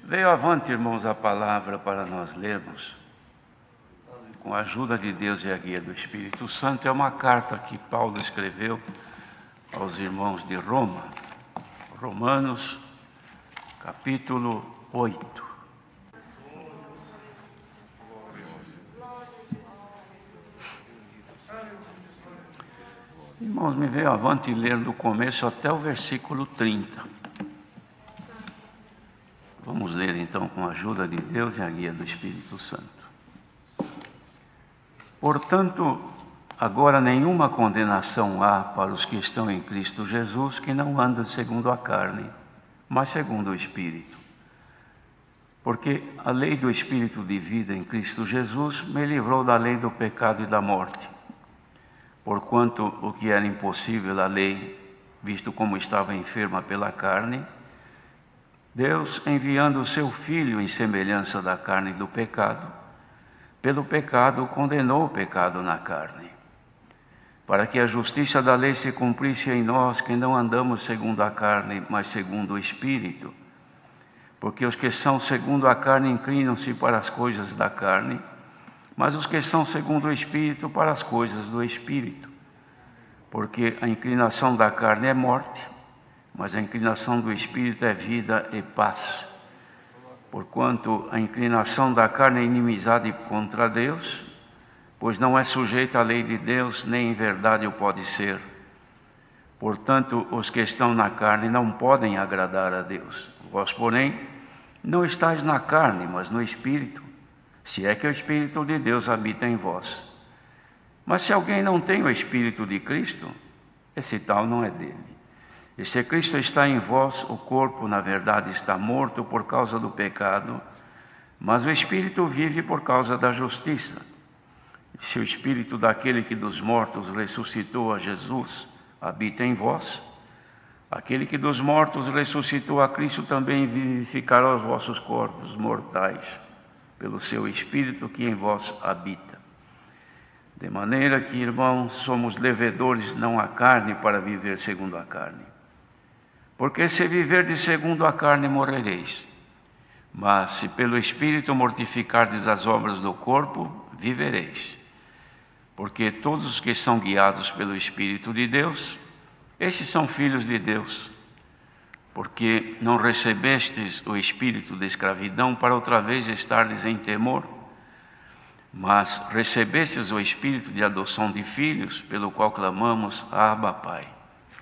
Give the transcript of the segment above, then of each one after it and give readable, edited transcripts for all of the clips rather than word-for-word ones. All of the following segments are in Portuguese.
Veio avante, irmãos, a palavra para nós lermos. Com a ajuda de Deus e a guia do Espírito Santo, é uma carta que Paulo escreveu aos irmãos de Roma. Romanos, capítulo 8. Irmãos, me veio avante ler do começo até o versículo 30. Vamos ler então com a ajuda de Deus e a guia do Espírito Santo. Portanto, agora nenhuma condenação há para os que estão em Cristo Jesus, que não andam segundo a carne, mas segundo o Espírito. Porque a lei do Espírito de vida em Cristo Jesus me livrou da lei do pecado e da morte. Porquanto o que era impossível à lei, visto como estava enferma pela carne, Deus, enviando o seu Filho em semelhança da carne do pecado, pelo pecado condenou o pecado na carne, para que a justiça da lei se cumprisse em nós, que não andamos segundo a carne, mas segundo o Espírito. Porque os que são segundo a carne inclinam-se para as coisas da carne, mas os que são segundo o Espírito para as coisas do Espírito. Porque a inclinação da carne é morte, mas a inclinação do Espírito é vida e paz. Porquanto a inclinação da carne é inimizade contra Deus, pois não é sujeita à lei de Deus, nem em verdade o pode ser. Portanto, os que estão na carne não podem agradar a Deus. Vós, porém, não estáis na carne, mas no Espírito, se é que o Espírito de Deus habita em vós. Mas se alguém não tem o Espírito de Cristo, esse tal não é dele. E se Cristo está em vós, o corpo, na verdade, está morto por causa do pecado, mas o Espírito vive por causa da justiça. E se o Espírito daquele que dos mortos ressuscitou a Jesus habita em vós, aquele que dos mortos ressuscitou a Cristo também vivificará os vossos corpos mortais, pelo seu Espírito que em vós habita. De maneira que, irmãos, somos devedores não à carne para viver segundo a carne. Porque se viverdes segundo a carne, morrereis. Mas se pelo Espírito mortificardes as obras do corpo, vivereis. Porque todos os que são guiados pelo Espírito de Deus, estes são filhos de Deus. Porque não recebestes o espírito de escravidão para outra vez estardes em temor, mas recebestes o espírito de adoção de filhos, pelo qual clamamos, Abba, Pai.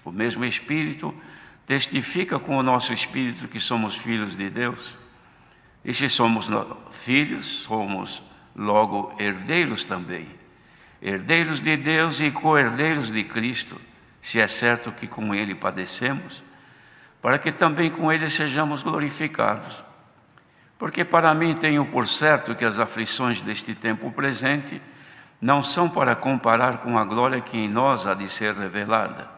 O mesmo Espírito testifica com o nosso espírito que somos filhos de Deus. E se somos filhos, somos logo herdeiros também. Herdeiros de Deus e co-herdeiros de Cristo, se é certo que com Ele padecemos, para que também com Ele sejamos glorificados. Porque para mim tenho por certo que as aflições deste tempo presente não são para comparar com a glória que em nós há de ser revelada.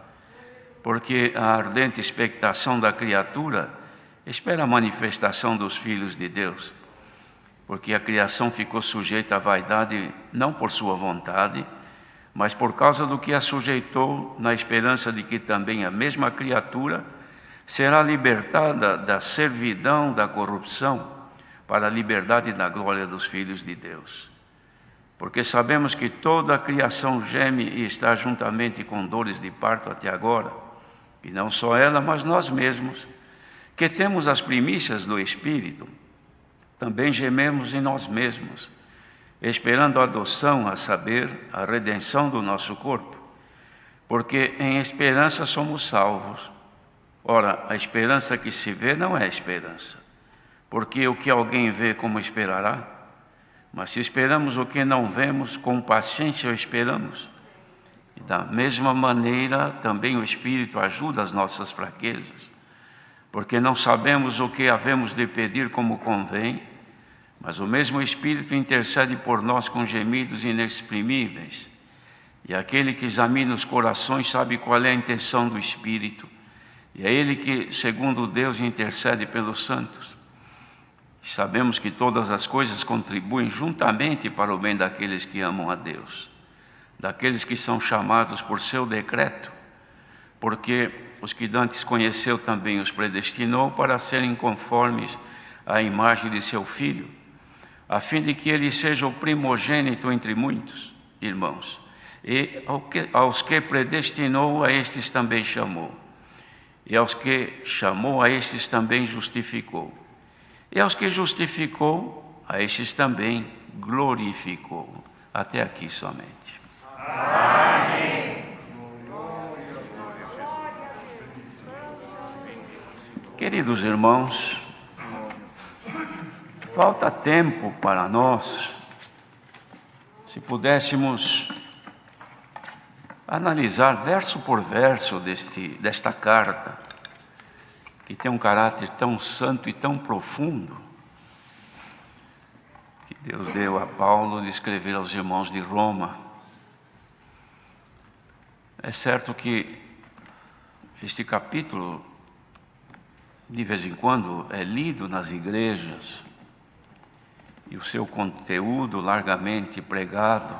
Porque a ardente expectação da criatura espera a manifestação dos filhos de Deus. Porque a criação ficou sujeita à vaidade não por sua vontade, mas por causa do que a sujeitou, na esperança de que também a mesma criatura será libertada da servidão da corrupção para a liberdade da glória dos filhos de Deus. Porque sabemos que toda a criação geme e está juntamente com dores de parto até agora, e não só ela, mas nós mesmos, que temos as primícias do Espírito, também gememos em nós mesmos, esperando a adoção, a saber, a redenção do nosso corpo, porque em esperança somos salvos. Ora, a esperança que se vê não é esperança, porque o que alguém vê, como esperará? Mas se esperamos o que não vemos, com paciência o esperamos. E da mesma maneira, também o Espírito ajuda as nossas fraquezas, porque não sabemos o que havemos de pedir como convém, mas o mesmo Espírito intercede por nós com gemidos inexprimíveis. E aquele que examina os corações sabe qual é a intenção do Espírito, e é Ele que, segundo Deus, intercede pelos santos. Sabemos que todas as coisas contribuem juntamente para o bem daqueles que amam a Deus, daqueles que são chamados por seu decreto, porque os que dantes conheceu também os predestinou para serem conformes à imagem de seu Filho, a fim de que ele seja o primogênito entre muitos irmãos. E aos que predestinou, a estes também chamou. E aos que chamou, a estes também justificou. E aos que justificou, a estes também glorificou. Até aqui somente. Amém. Queridos irmãos, falta tempo para nós, se pudéssemos analisar verso por verso desta carta, que tem um caráter tão santo e tão profundo, que Deus deu a Paulo de escrever aos irmãos de Roma. É certo que este capítulo, de vez em quando, é lido nas igrejas, e o seu conteúdo largamente pregado,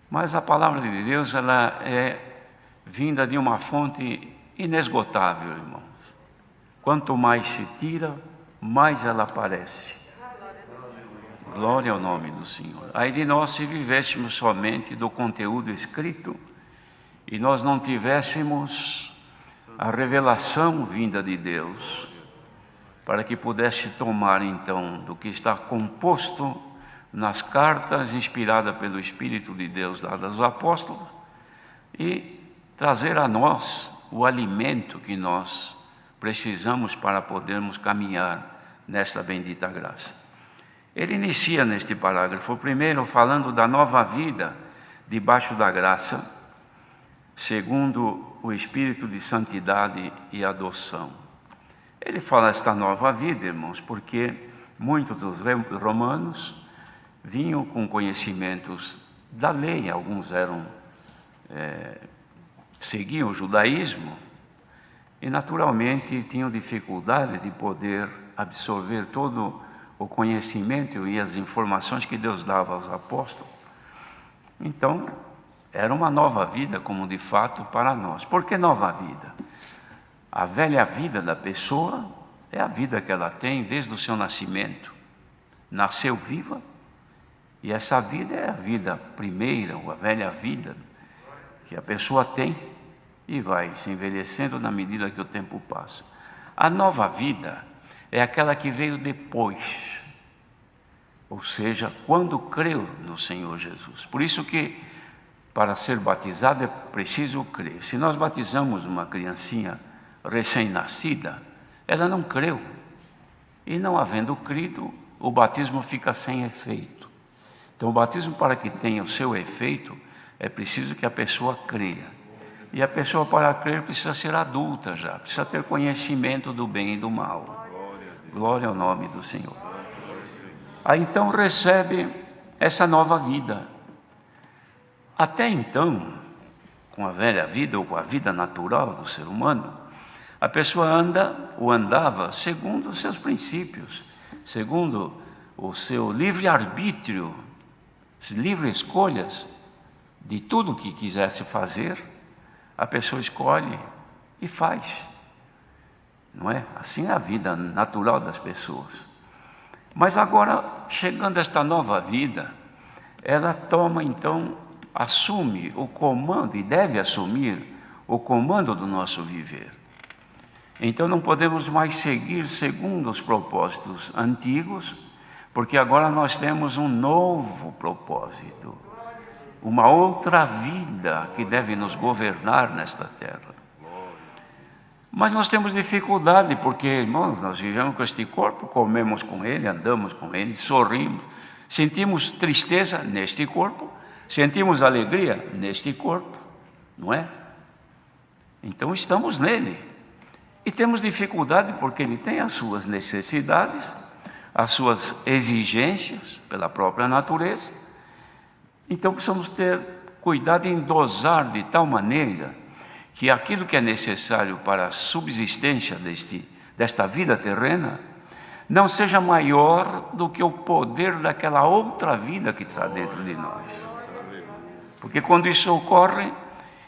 mas a palavra de Deus, ela é vinda de uma fonte inesgotável, irmãos. Quanto mais se tira, mais ela aparece. Glória ao nome do Senhor. Ai de nós se vivêssemos somente do conteúdo escrito e nós não tivéssemos a revelação vinda de Deus, para que pudesse tomar então do que está composto nas cartas inspiradas pelo Espírito de Deus dadas aos apóstolos e trazer a nós o alimento que nós precisamos para podermos caminhar nesta bendita graça. Ele inicia neste parágrafo, primeiro falando da nova vida debaixo da graça, segundo o Espírito de santidade e adoção. Ele fala esta nova vida, irmãos, porque muitos dos romanos vinham com conhecimentos da lei, alguns seguiam o judaísmo e naturalmente tinham dificuldade de poder absorver todo o conhecimento e as informações que Deus dava aos apóstolos. Então, era uma nova vida, como de fato para nós. Por que nova vida? A velha vida da pessoa é a vida que ela tem desde o seu nascimento. Nasceu viva, e essa vida é a vida primeira, ou a velha vida, que a pessoa tem e vai se envelhecendo na medida que o tempo passa. A nova vida é aquela que veio depois, ou seja, quando creu no Senhor Jesus. Por isso que, para ser batizado, é preciso crer. Se nós batizamos uma criancinha recém-nascida, ela não creu. E não havendo crido, o batismo fica sem efeito. Então, o batismo, para que tenha o seu efeito, é preciso que a pessoa creia. E a pessoa, para crer, precisa ser adulta já, precisa ter conhecimento do bem e do mal. Glória ao nome do Senhor. Aí então recebe essa nova vida. Até então, com a velha vida ou com a vida natural do ser humano, a pessoa andava segundo os seus princípios, segundo o seu livre-arbítrio, livre escolhas de tudo o que quisesse fazer, a pessoa escolhe e faz. Não é? Assim é a vida natural das pessoas. Mas agora, chegando a esta nova vida, ela toma então, assume o comando e deve assumir o comando do nosso viver. Então não podemos mais seguir segundo os propósitos antigos, porque agora nós temos um novo propósito, uma outra vida que deve nos governar nesta terra. Mas nós temos dificuldade, porque, irmãos, nós vivemos com este corpo, comemos com ele, andamos com ele, sorrimos, sentimos tristeza neste corpo, sentimos alegria neste corpo, não é? Então estamos nele. E temos dificuldade porque ele tem as suas necessidades, as suas exigências pela própria natureza. Então precisamos ter cuidado em dosar de tal maneira que aquilo que é necessário para a subsistência desta vida terrena não seja maior do que o poder daquela outra vida que está dentro de nós. Porque quando isso ocorre,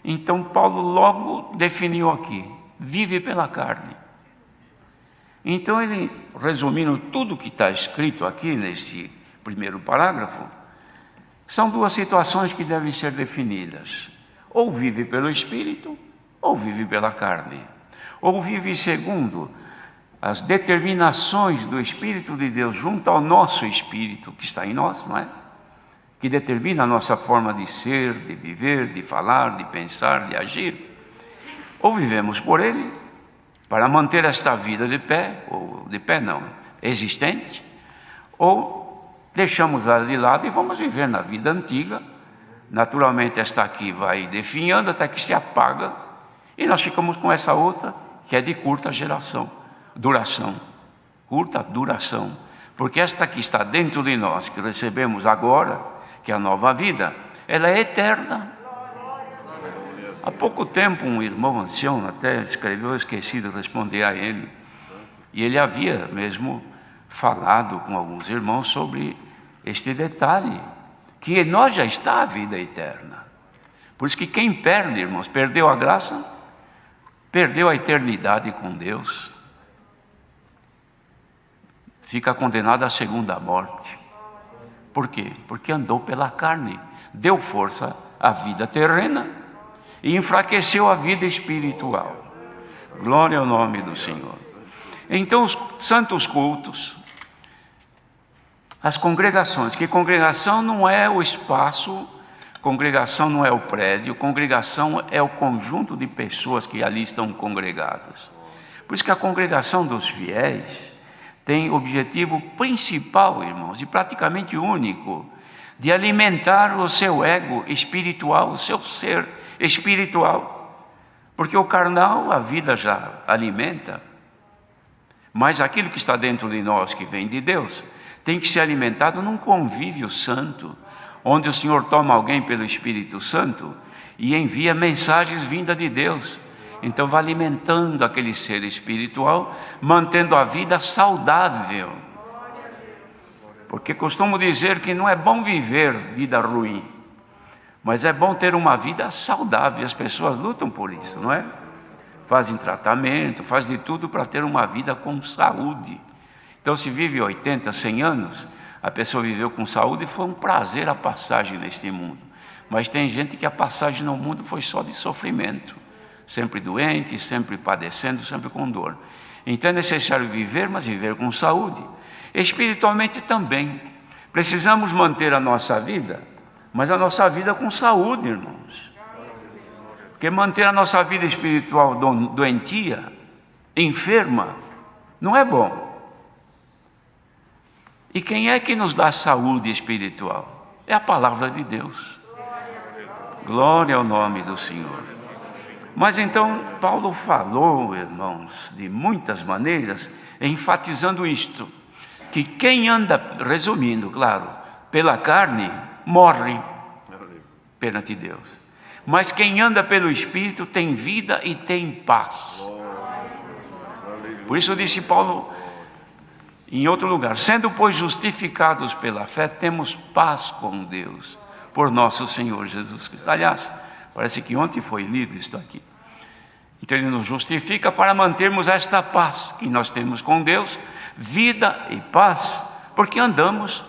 então Paulo logo definiu aqui: vive pela carne. Então ele, resumindo tudo que está escrito aqui nesse primeiro parágrafo, são duas situações que devem ser definidas: ou vive pelo Espírito, ou vive pela carne. Ou vive segundo as determinações do Espírito de Deus junto ao nosso Espírito que está em nós, não é? Que determina a nossa forma de ser, de viver, de falar, de pensar, de agir. Ou vivemos por Ele, para manter esta vida de pé, ou de pé não, existente, ou deixamos ela de lado e vamos viver na vida antiga. Naturalmente esta aqui vai definhando até que se apaga, e nós ficamos com essa outra, que é de curta duração, porque esta que está dentro de nós, que recebemos agora, que é a nova vida, ela é eterna. Há pouco tempo um irmão ancião até escreveu, eu esqueci de responder a ele, e ele havia mesmo falado com alguns irmãos sobre este detalhe, que em nós já está a vida eterna. Por isso que quem perde, irmãos, perdeu a graça, perdeu a eternidade com Deus, fica condenado à segunda morte. Por quê? Porque andou pela carne, deu força à vida terrena e enfraqueceu a vida espiritual. Glória ao nome do Senhor. Então os santos cultos, as congregações, que congregação não é o espaço, congregação não é o prédio, congregação é o conjunto de pessoas que ali estão congregadas. Por isso que a congregação dos fiéis tem objetivo principal, irmãos, e praticamente único, de alimentar o seu ego espiritual, o seu ser espiritual. Porque o carnal, a vida já alimenta, mas aquilo que está dentro de nós, que vem de Deus, tem que ser alimentado num convívio santo, onde o Senhor toma alguém pelo Espírito Santo e envia mensagens vindas de Deus. Então vai alimentando aquele ser espiritual, mantendo a vida saudável. Porque costumo dizer que não é bom viver vida ruim, mas é bom ter uma vida saudável. As pessoas lutam por isso, não é? Fazem tratamento, fazem de tudo para ter uma vida com saúde. Então se vive 80, 100 anos, a pessoa viveu com saúde e foi um prazer a passagem neste mundo. Mas tem gente que a passagem no mundo foi só de sofrimento. Sempre doente, sempre padecendo, sempre com dor. Então é necessário viver, mas viver com saúde. Espiritualmente também. Precisamos manter a nossa vida, mas a nossa vida com saúde, irmãos. Porque manter a nossa vida espiritual doentia, enferma, não é bom. E quem é que nos dá saúde espiritual? É a palavra de Deus. Glória ao nome do Senhor. Mas então Paulo falou, irmãos, de muitas maneiras, enfatizando isto, que quem anda, resumindo, claro, pela carne, morre perante Deus. Mas quem anda pelo Espírito tem vida e tem paz. Por isso disse Paulo em outro lugar: sendo, pois, justificados pela fé, temos paz com Deus, por nosso Senhor Jesus Cristo. Aliás, parece que ontem foi lido isto aqui. Então Ele nos justifica para mantermos esta paz que nós temos com Deus, vida e paz, porque andamos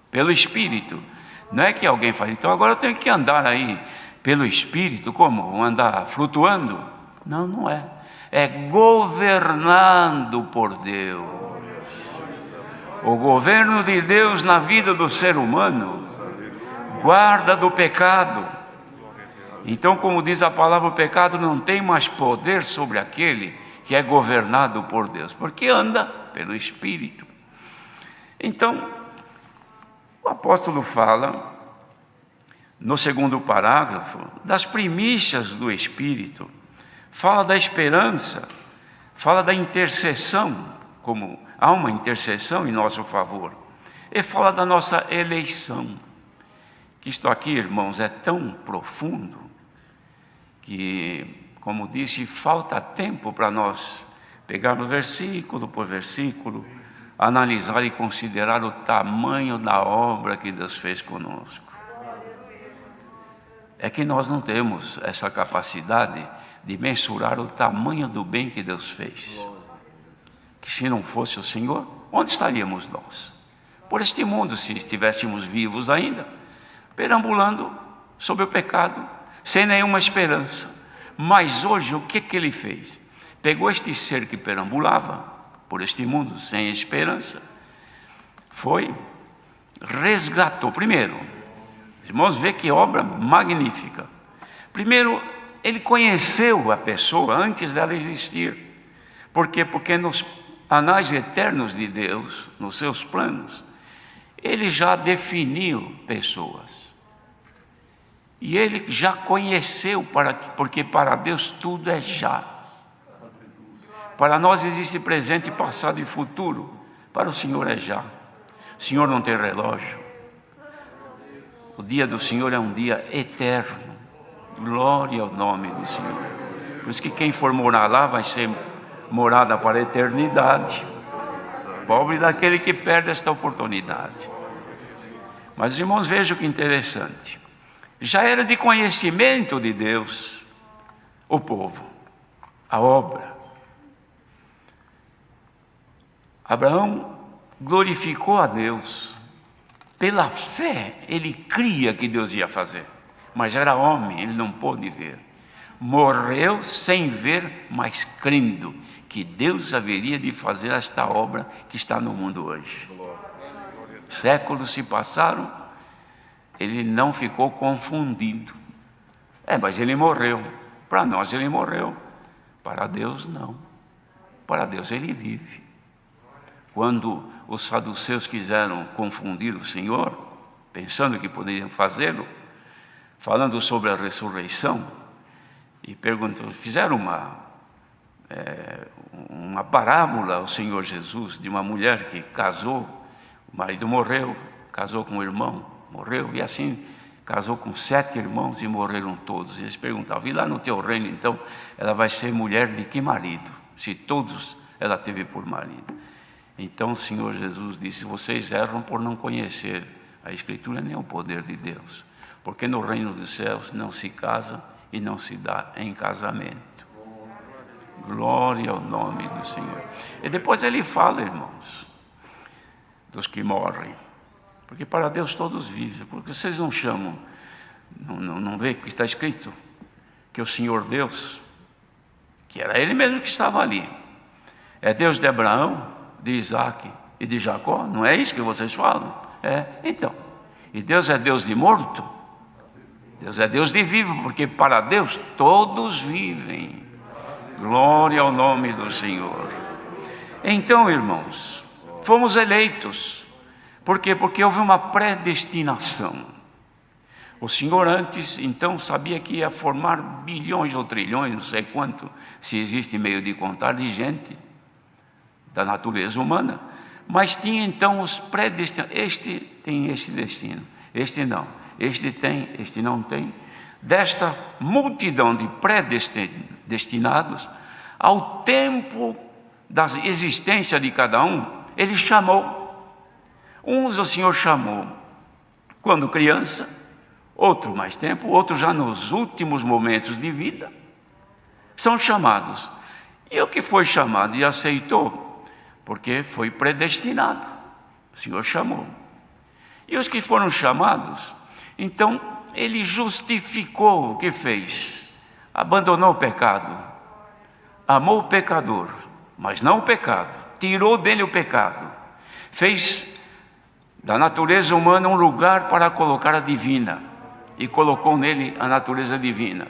pelo Espírito. Não é que alguém fala, então agora eu tenho que andar aí pelo Espírito, como? Andar flutuando? Não, não é. É governando por Deus. O governo de Deus na vida do ser humano guarda do pecado. Então, como diz a palavra, o pecado não tem mais poder sobre aquele que é governado por Deus, porque anda pelo Espírito. Então, o apóstolo fala, no segundo parágrafo, das primícias do Espírito, fala da esperança, fala da intercessão, como há uma intercessão em nosso favor, e fala da nossa eleição, que isto aqui, irmãos, é tão profundo, que, como disse, falta tempo para nós pegarmos versículo por versículo, analisar e considerar o tamanho da obra que Deus fez conosco. É que nós não temos essa capacidade de mensurar o tamanho do bem que Deus fez. que se não fosse o Senhor, onde estaríamos nós? Por este mundo, se estivéssemos vivos ainda, perambulando sob o pecado, sem nenhuma esperança. Mas hoje, o que ele fez? Pegou este ser que perambulava por este mundo sem esperança, resgatou. Primeiro, irmãos, vê que obra magnífica. Primeiro, ele conheceu a pessoa antes dela existir. Por quê? Porque nos anais eternos de Deus, nos seus planos, ele já definiu pessoas. E ele já conheceu, porque para Deus tudo é já. Para nós existe presente, passado e futuro. Para o Senhor é já. O Senhor não tem relógio. O dia do Senhor é um dia eterno. Glória ao nome do Senhor. Por isso que quem for morar lá vai ser morada para a eternidade. Pobre daquele que perde esta oportunidade. Mas, irmãos, vejam que interessante. Já era de conhecimento de Deus o povo, a obra. Abraão glorificou a Deus. Pela fé, ele cria que Deus ia fazer. Mas era homem, ele não pôde ver. Morreu sem ver, mas crendo que Deus haveria de fazer esta obra que está no mundo hoje. Séculos se passaram, ele não ficou confundido. Mas ele morreu. Para nós ele morreu. Para Deus não. Para Deus ele vive. Quando os saduceus quiseram confundir o Senhor, pensando que poderiam fazê-lo, falando sobre a ressurreição, e fizeram uma parábola ao Senhor Jesus de uma mulher que casou, o marido morreu, casou com o irmão, morreu, e assim casou com 7 irmãos e morreram todos. E eles perguntavam: e lá no teu reino, então, ela vai ser mulher de que marido? Se todos ela teve por marido. Então o Senhor Jesus disse: vocês erram por não conhecer a Escritura nem o poder de Deus. Porque no reino dos céus não se casa e não se dá em casamento. Glória ao nome do Senhor. E depois ele fala, irmãos, dos que morrem. Porque para Deus todos vivem. Porque vocês não chamam, não vê que está escrito que o Senhor Deus, que era Ele mesmo que estava ali, é Deus de Abraão, de Isaac e de Jacó? Não é isso que vocês falam? Então, e Deus é Deus de morto? Deus é Deus de vivo, porque para Deus todos vivem. Glória ao nome do Senhor. Então, irmãos, fomos eleitos. Por quê? Porque houve uma predestinação. O Senhor antes, então, sabia que ia formar bilhões ou trilhões, não sei quanto, se existe meio de contar, de gente da natureza humana. Mas tinha então os predestinados. Este tem este destino, este não. Este tem, este não tem. Desta multidão de predestinados, ao tempo da existência de cada um, Ele chamou. Uns o Senhor chamou quando criança, outro mais tempo, outro já nos últimos momentos de vida, são chamados. E o que foi chamado e aceitou, porque foi predestinado, o Senhor chamou. E os que foram chamados, então Ele justificou o que fez, abandonou o pecado, amou o pecador, mas não o pecado, tirou dele o pecado, fez da natureza humana um lugar para colocar a divina, e colocou nele a natureza divina.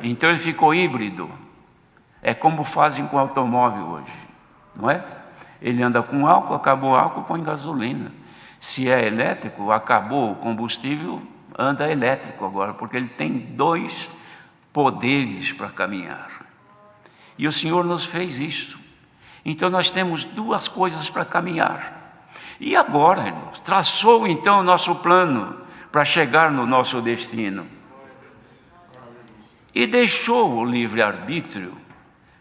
Então ele ficou híbrido. É como fazem com o automóvel hoje, não é? Ele anda com álcool, acabou o álcool, põe gasolina. Se é elétrico, acabou o combustível, anda elétrico agora, porque ele tem 2 poderes para caminhar. E o Senhor nos fez isso. Então nós temos 2 coisas para caminhar. E agora, irmãos, traçou então o nosso plano para chegar no nosso destino. E deixou o livre-arbítrio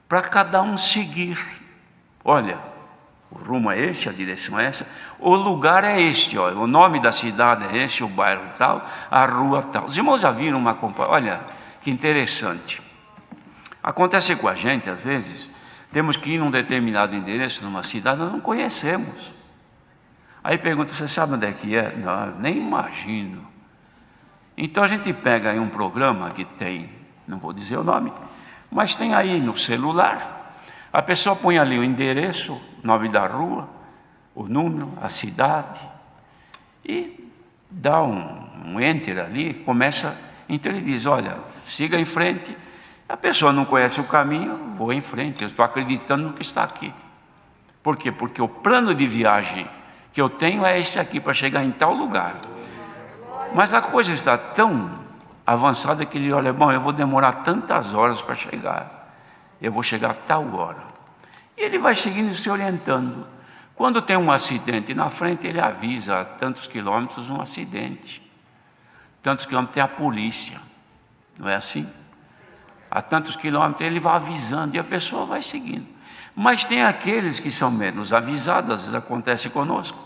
para cada um seguir. Olha, o rumo é este, a direção é essa, o lugar é este, olha, o nome da cidade é este, o bairro tal, a rua tal. Os irmãos já viram uma comparação? Olha, que interessante. Acontece com a gente, às vezes, Temos que ir num determinado endereço, numa cidade, nós não conhecemos. Aí pergunta, você sabe onde é que é? Não, eu nem imagino. Então a gente pega aí um programa que tem, não vou dizer o nome, mas tem aí no celular, a pessoa põe ali o endereço, o nome da rua, o número, a cidade, e dá um enter ali, começa, então ele diz, olha, siga em frente. A pessoa não conhece o caminho, vou em frente, eu estou acreditando no que está aqui. Por quê? Porque o plano de viagem que eu tenho é esse aqui, para chegar em tal lugar. Mas a coisa está tão avançada que ele olha, bom, eu vou demorar tantas horas para chegar, eu vou chegar a tal hora. E ele vai seguindo, se orientando. Quando tem um acidente na frente, ele avisa a tantos quilômetros um acidente. Tantos quilômetros tem a polícia, não é assim? A tantos quilômetros ele vai avisando e a pessoa vai seguindo. Mas tem aqueles que são menos avisados, às vezes acontece conosco,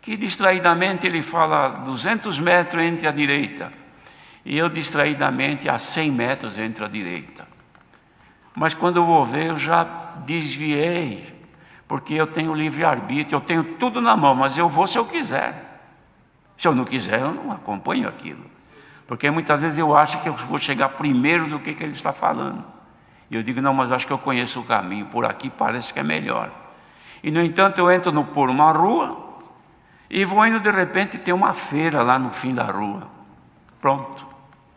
que distraidamente ele fala 200 metros entre a direita, e eu distraidamente a 100 metros entre a direita. Mas quando eu vou ver, eu já desviei, porque eu tenho livre-arbítrio, eu tenho tudo na mão, mas eu vou se eu quiser. Se eu não quiser, eu não acompanho aquilo. Porque muitas vezes eu acho que eu vou chegar primeiro do que ele está falando. E eu digo, não, mas acho que eu conheço o caminho, por aqui parece que é melhor. E no entanto eu entro por uma rua, e vou indo, de repente tem uma feira lá no fim da rua. Pronto,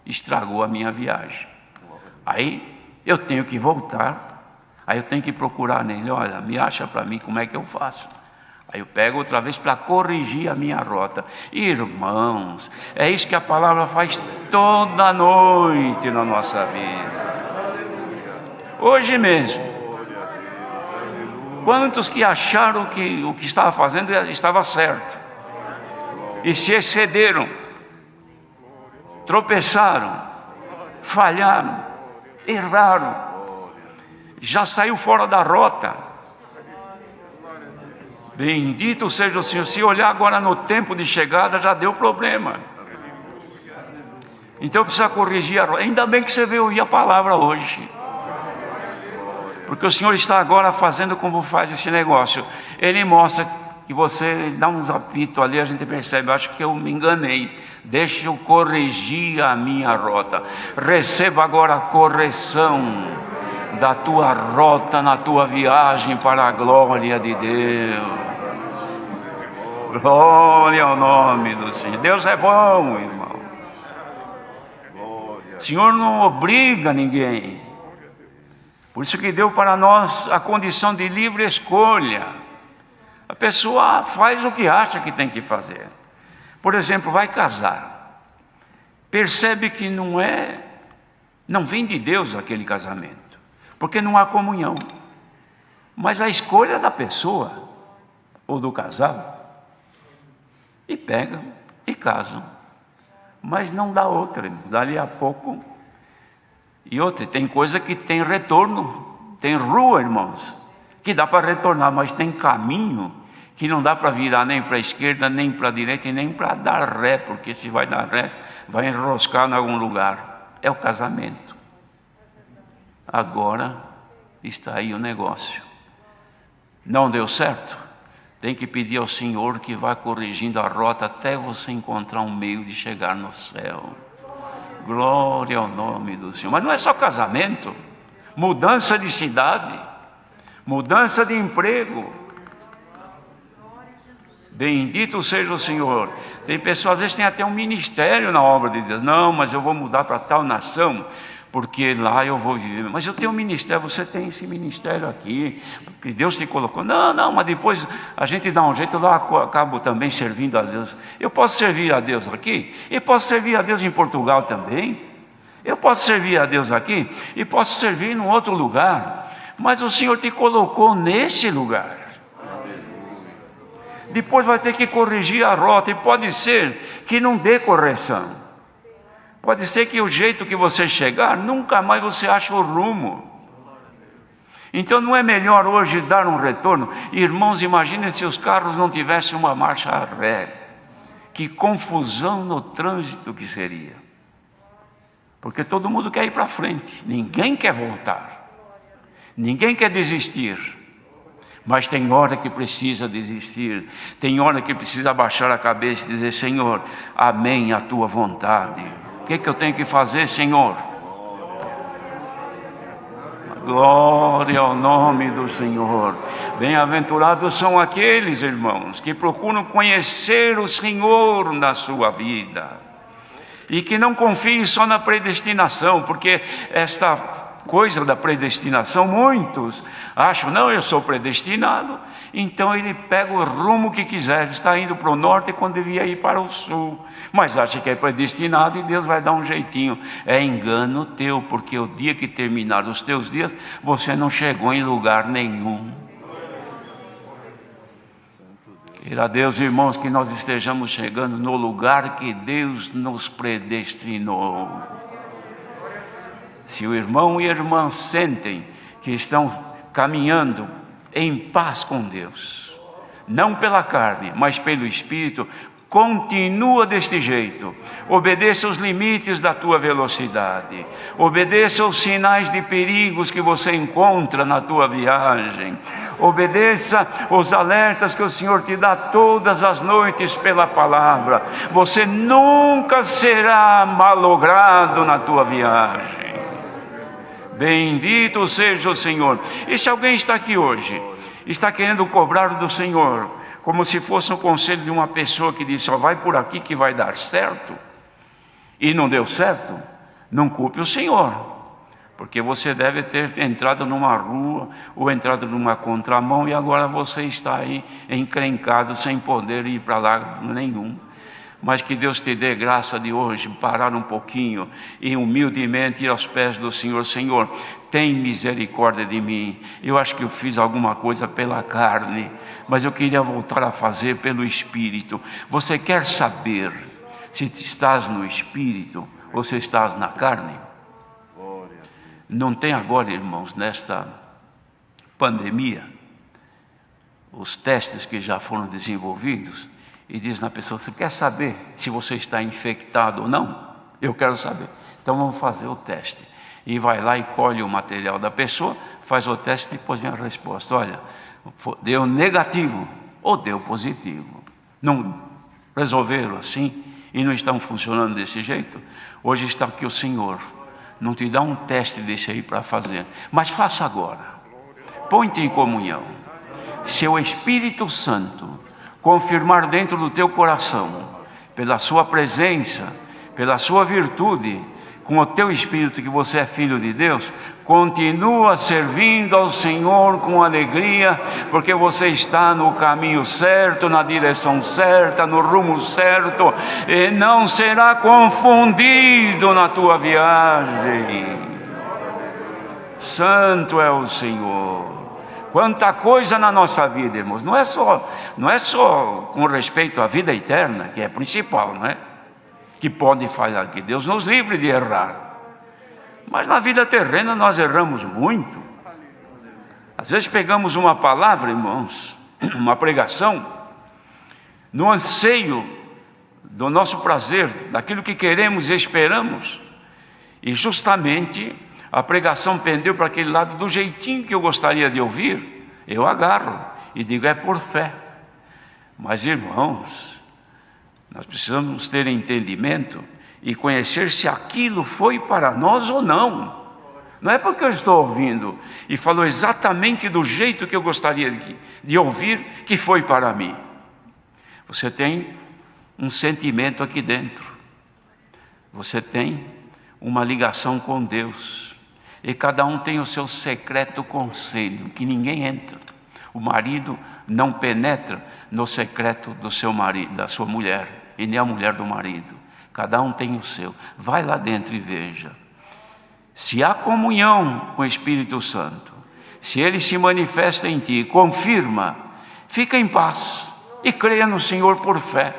estragou a minha viagem. Aí eu tenho que voltar, aí eu tenho que procurar nele, olha, me acha para mim como é que eu faço. Aí eu pego outra vez para corrigir a minha rota. Irmãos, é isso que a palavra faz toda noite na nossa vida. Hoje mesmo, quantos que acharam que o que estava fazendo estava certo e se excederam, tropeçaram, falharam, erraram, já saiu fora da rota. Bendito seja o Senhor. Se olhar agora no tempo de chegada, já deu problema. Então precisa corrigir a rota. Ainda bem que você veio ouvir a palavra hoje, porque o Senhor está agora fazendo como faz esse negócio. Ele mostra que você dá uns apitos ali, a gente percebe, acho que eu me enganei, deixa eu corrigir a minha rota. Receba agora a correção da tua rota na tua viagem para a glória de Deus. Glória ao nome do Senhor. Deus é bom, irmão. O Senhor não obriga ninguém. Por isso que deu para nós a condição de livre escolha. A pessoa faz o que acha que tem que fazer. Por exemplo, vai casar. Percebe que não vem de Deus aquele casamento, porque não há comunhão. Mas a escolha da pessoa, ou do casal, e pegam e casam. Mas não dá outra, dali a pouco. E outra, tem coisa que tem retorno, tem rua, irmãos, que dá para retornar, mas tem caminho que não dá para virar nem para a esquerda, nem para a direita, e nem para dar ré, porque se vai dar ré, vai enroscar em algum lugar. É o casamento. Agora está aí o negócio. Não deu certo? Tem que pedir ao Senhor que vá corrigindo a rota até você encontrar um meio de chegar no céu. Glória ao nome do Senhor. Mas não é só casamento, mudança de cidade, mudança de emprego. Bendito seja o Senhor. Tem pessoas, às vezes tem até um ministério na obra de Deus. Não, mas eu vou mudar para tal nação, porque lá eu vou viver. Mas eu tenho um ministério, você tem esse ministério aqui, porque Deus te colocou. Não, mas depois a gente dá um jeito, lá acabo também servindo a Deus. Eu posso servir a Deus aqui, e posso servir a Deus em Portugal também. Eu posso servir a Deus aqui, e posso servir em outro lugar. Mas o Senhor te colocou nesse lugar. Depois vai ter que corrigir a rota, e pode ser que não dê correção. Pode ser que o jeito que você chegar, nunca mais você acha o rumo. Então não é melhor hoje dar um retorno? Irmãos, imaginem se os carros não tivessem uma marcha a ré. Que confusão no trânsito que seria. Porque todo mundo quer ir para frente, ninguém quer voltar. Ninguém quer desistir, mas tem hora que precisa desistir, tem hora que precisa abaixar a cabeça e dizer: Senhor, amém a tua vontade. O que eu tenho que fazer, Senhor? Glória ao nome do Senhor. Bem-aventurados são aqueles, irmãos, que procuram conhecer o Senhor na sua vida e que não confiem só na predestinação, porque esta coisa da predestinação, muitos acham: não, eu sou predestinado, então ele pega o rumo que quiser, está indo para o norte quando devia ir para o sul, mas acha que é predestinado e Deus vai dar um jeitinho. É engano teu, porque o dia que terminar os teus dias, você não chegou em lugar nenhum. Queira Deus, irmãos, que nós estejamos chegando no lugar que Deus nos predestinou. Se o irmão e a irmã sentem que estão caminhando em paz com Deus, não pela carne, mas pelo Espírito, continua deste jeito. Obedeça os limites da tua velocidade, obedeça os sinais de perigos que você encontra na tua viagem, obedeça os alertas que o Senhor te dá todas as noites pela palavra. Você nunca será malogrado na tua viagem. Bendito seja o Senhor. E se alguém está aqui hoje, está querendo cobrar do Senhor, como se fosse um conselho de uma pessoa que diz: só vai por aqui que vai dar certo, e não deu certo, não culpe o Senhor, porque você deve ter entrado numa rua ou entrado numa contramão e agora você está aí encrencado, sem poder ir para lá nenhum. Mas que Deus te dê graça de hoje parar um pouquinho e humildemente ir aos pés do Senhor. Senhor, tem misericórdia de mim. Eu acho que eu fiz alguma coisa pela carne, mas eu queria voltar a fazer pelo Espírito. Você quer saber se estás no Espírito ou se estás na carne? Não tem agora, irmãos, nesta pandemia, os testes que já foram desenvolvidos, e diz na pessoa: você quer saber se você está infectado ou não? Eu quero saber. Então vamos fazer o teste. E vai lá e colhe o material da pessoa, faz o teste e depois vem a resposta: olha, deu negativo ou deu positivo. Não resolveram assim e não estão funcionando desse jeito? Hoje está aqui o Senhor, não te dá um teste desse aí para fazer, mas faça agora. Põe-te em comunhão. Se o Espírito Santo confirmar dentro do teu coração, pela sua presença, pela sua virtude, com o teu Espírito, que você é filho de Deus, continua servindo ao Senhor com alegria, porque você está no caminho certo, na direção certa, no rumo certo, e não será confundido na tua viagem. Santo é o Senhor. Quanta coisa na nossa vida, irmãos. Não é só com respeito à vida eterna, que é principal, não é? Que pode falhar, que Deus nos livre de errar. Mas na vida terrena nós erramos muito. Às vezes pegamos uma palavra, irmãos, uma pregação, no anseio do nosso prazer, daquilo que queremos e esperamos, e justamente a pregação pendeu para aquele lado do jeitinho que eu gostaria de ouvir. Eu agarro e digo: é por fé. Mas, irmãos, nós precisamos ter entendimento e conhecer se aquilo foi para nós ou não. Não é porque eu estou ouvindo e falou exatamente do jeito que eu gostaria de ouvir que foi para mim. Você tem um sentimento aqui dentro, você tem uma ligação com Deus, e cada um tem o seu secreto conselho, que ninguém entra. O marido não penetra no secreto do seu marido, da sua mulher, e nem a mulher do marido. Cada um tem o seu. Vai lá dentro e veja. Se há comunhão com o Espírito Santo, se ele se manifesta em ti, confirma, fica em paz e creia no Senhor por fé,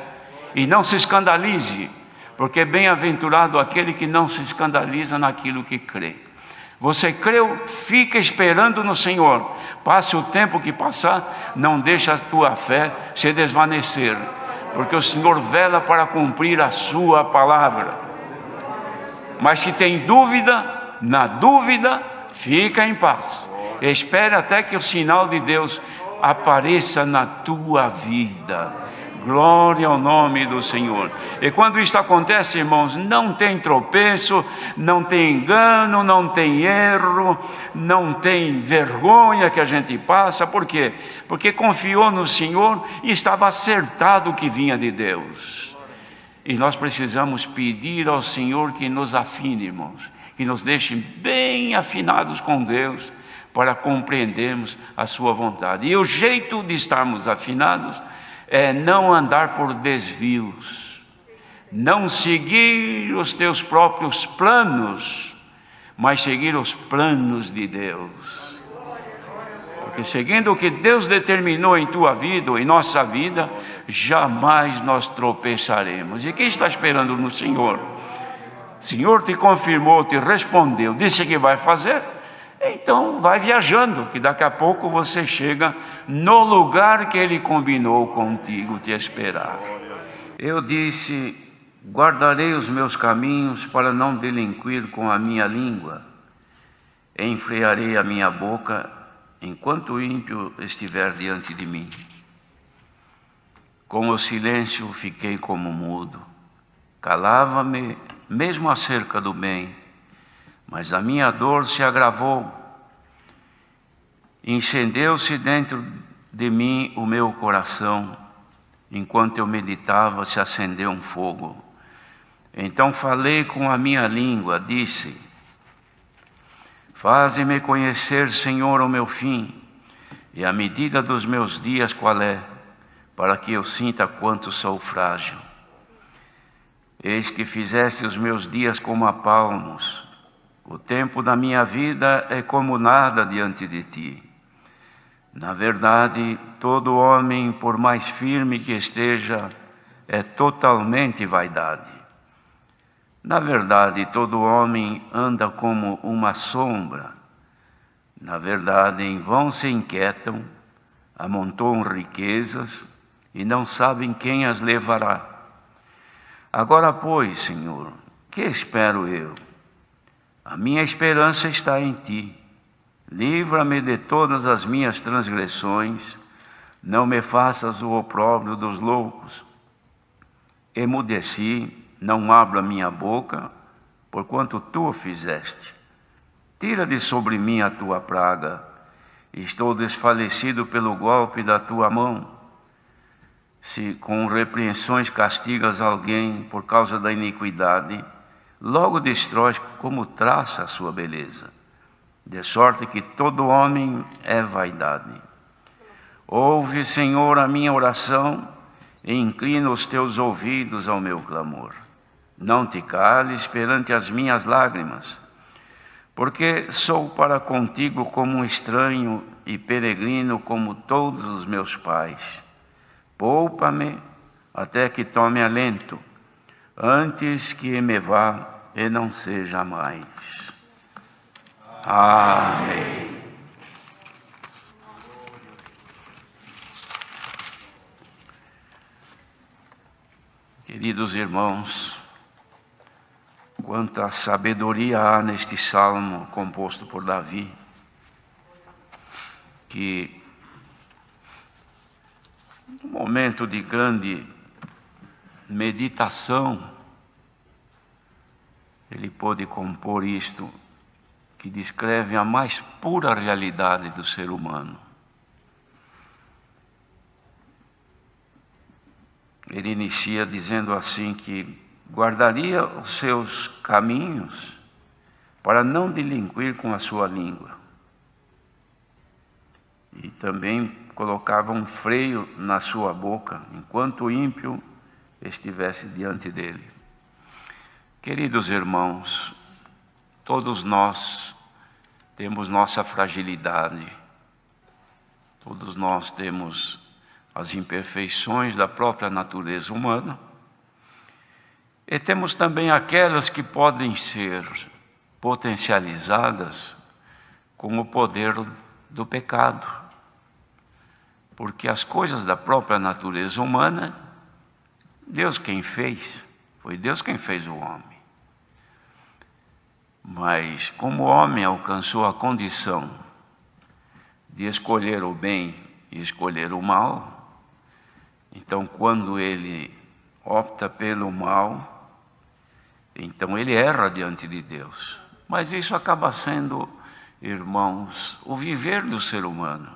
e não se escandalize, porque bem-aventurado aquele que não se escandaliza naquilo que crê. Você creu, fica esperando no Senhor. Passe o tempo que passar, não deixe a tua fé se desvanecer, porque o Senhor vela para cumprir a sua palavra. Mas se tem dúvida, na dúvida, fica em paz. Espera até que o sinal de Deus apareça na tua vida. Glória ao nome do Senhor. E quando isto acontece, irmãos, não tem tropeço, não tem engano, não tem erro, não tem vergonha que a gente passa. Por quê? Porque confiou no Senhor e estava acertado o que vinha de Deus. E nós precisamos pedir ao Senhor que nos afine, irmãos, que nos deixe bem afinados com Deus, para compreendermos a sua vontade. E o jeito de estarmos afinados é não andar por desvios, não seguir os teus próprios planos, mas seguir os planos de Deus. Porque seguindo o que Deus determinou em tua vida ou em nossa vida, jamais nós tropeçaremos. E quem está esperando no Senhor? O Senhor te confirmou, te respondeu, disse que vai fazer. Então vai viajando, que daqui a pouco você chega no lugar que Ele combinou contigo te esperar. Eu disse: guardarei os meus caminhos para não delinquir com a minha língua. Enfrearei a minha boca enquanto o ímpio estiver diante de mim. Com o silêncio fiquei como mudo. Calava-me mesmo acerca do bem. Mas a minha dor se agravou, incendeu-se dentro de mim o meu coração, enquanto eu meditava se acendeu um fogo. Então falei com a minha língua, disse: faze-me conhecer, Senhor, o meu fim, e a medida dos meus dias qual é, para que eu sinta quanto sou frágil. Eis que fizeste os meus dias como a palmos. O tempo da minha vida é como nada diante de ti. Na verdade, todo homem, por mais firme que esteja, é totalmente vaidade. Na verdade, todo homem anda como uma sombra. Na verdade, em vão se inquietam, amontoam riquezas e não sabem quem as levará. Agora, pois, Senhor, que espero eu? A minha esperança está em ti. Livra-me de todas as minhas transgressões, não me faças o opróbrio dos loucos. Emudeci, não abro a minha boca, porquanto tu o fizeste. Tira de sobre mim a tua praga, estou desfalecido pelo golpe da tua mão. Se com repreensões castigas alguém por causa da iniquidade, logo destróis como traça a sua beleza, de sorte que todo homem é vaidade. Ouve, Senhor, a minha oração e inclina os teus ouvidos ao meu clamor. Não te cales perante as minhas lágrimas, porque sou para contigo como um estranho e peregrino como todos os meus pais. Poupa-me até que tome alento, antes que me vá e não seja mais. Amém. Queridos irmãos, quanta sabedoria há neste salmo composto por Davi, que num momento de grande meditação, ele pôde compor isto, que descreve a mais pura realidade do ser humano. Ele inicia dizendo assim que guardaria os seus caminhos para não delinquir com a sua língua. E também colocava um freio na sua boca, enquanto o ímpio estivesse diante dele. Queridos irmãos, todos nós temos nossa fragilidade, todos nós temos as imperfeições da própria natureza humana, e temos também aquelas que podem ser potencializadas com o poder do pecado, porque as coisas da própria natureza humana, Deus quem fez, foi Deus quem fez o homem. Mas como o homem alcançou a condição de escolher o bem e escolher o mal. Então, quando ele opta pelo mal, então ele erra diante de Deus. Mas isso acaba sendo, irmãos, o viver do ser humano.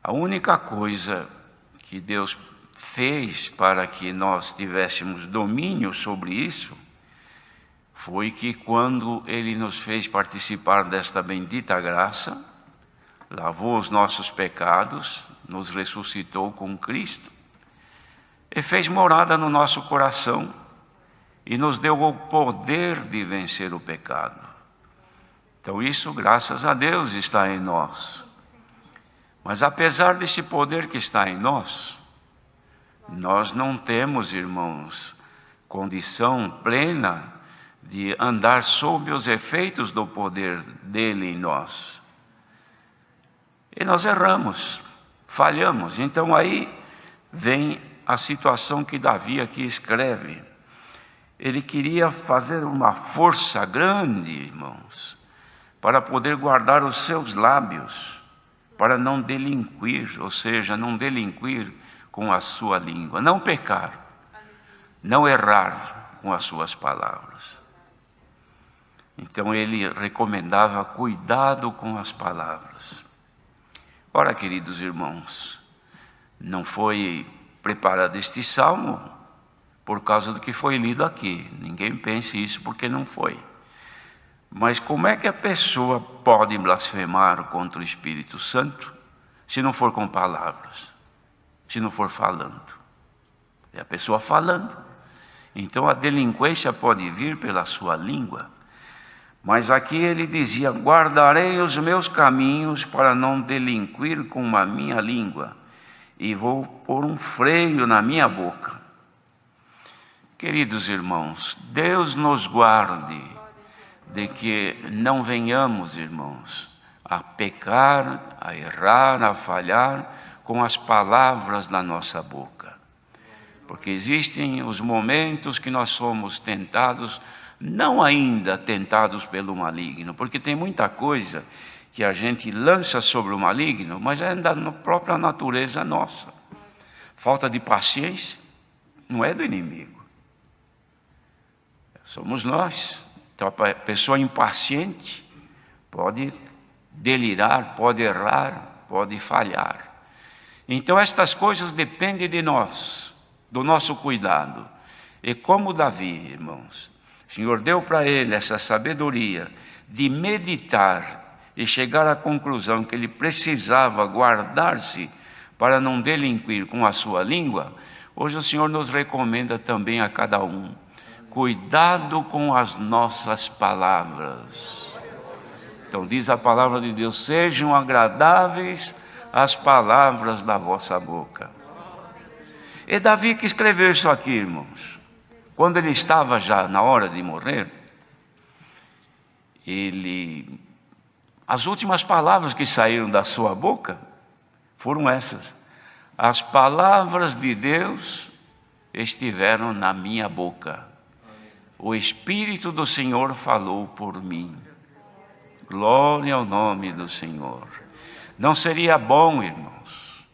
A única coisa que Deus fez para que nós tivéssemos domínio sobre isso foi que quando Ele nos fez participar desta bendita graça, lavou os nossos pecados, nos ressuscitou com Cristo e fez morada no nosso coração e nos deu o poder de vencer o pecado. Então isso, graças a Deus, está em nós. Mas apesar desse poder que está em nós, nós não temos, irmãos, condição plena de andar sob os efeitos do poder dele em nós. E nós erramos, falhamos. Então aí vem a situação que Davi aqui escreve. Ele queria fazer uma força grande, irmãos, para poder guardar os seus lábios, para não delinquir, ou seja, não delinquir com a sua língua, não pecar, não errar com as suas palavras. Então ele recomendava cuidado com as palavras. Ora, queridos irmãos, não foi preparado este salmo por causa do que foi lido aqui. Ninguém pense isso porque não foi. Mas como é que a pessoa pode blasfemar contra o Espírito Santo se não for com palavras, se não for falando? É a pessoa falando. Então a delinquência pode vir pela sua língua. Mas aqui ele dizia: guardarei os meus caminhos para não delinquir com a minha língua, e vou pôr um freio na minha boca. Queridos irmãos, Deus nos guarde de que não venhamos, irmãos, a pecar, a errar, a falhar com as palavras da nossa boca. Porque existem os momentos que nós somos tentados, não ainda tentados pelo maligno, porque tem muita coisa que a gente lança sobre o maligno, mas é da própria natureza nossa. Falta de paciência não é do inimigo, somos nós. Então a pessoa impaciente pode delirar, pode errar, pode falhar. Então estas coisas dependem de nós, do nosso cuidado. E como Davi, irmãos, o Senhor deu para ele essa sabedoria de meditar e chegar à conclusão que ele precisava guardar-se para não delinquir com a sua língua. Hoje o Senhor nos recomenda também a cada um: cuidado com as nossas palavras. Então diz a palavra de Deus: sejam agradáveis as palavras da vossa boca. E Davi que escreveu isso aqui, irmãos, quando ele estava já na hora de morrer, as últimas palavras que saíram da sua boca foram essas: as palavras de Deus estiveram na minha boca. O Espírito do Senhor falou por mim. Glória ao nome do Senhor. Não seria bom, irmãos,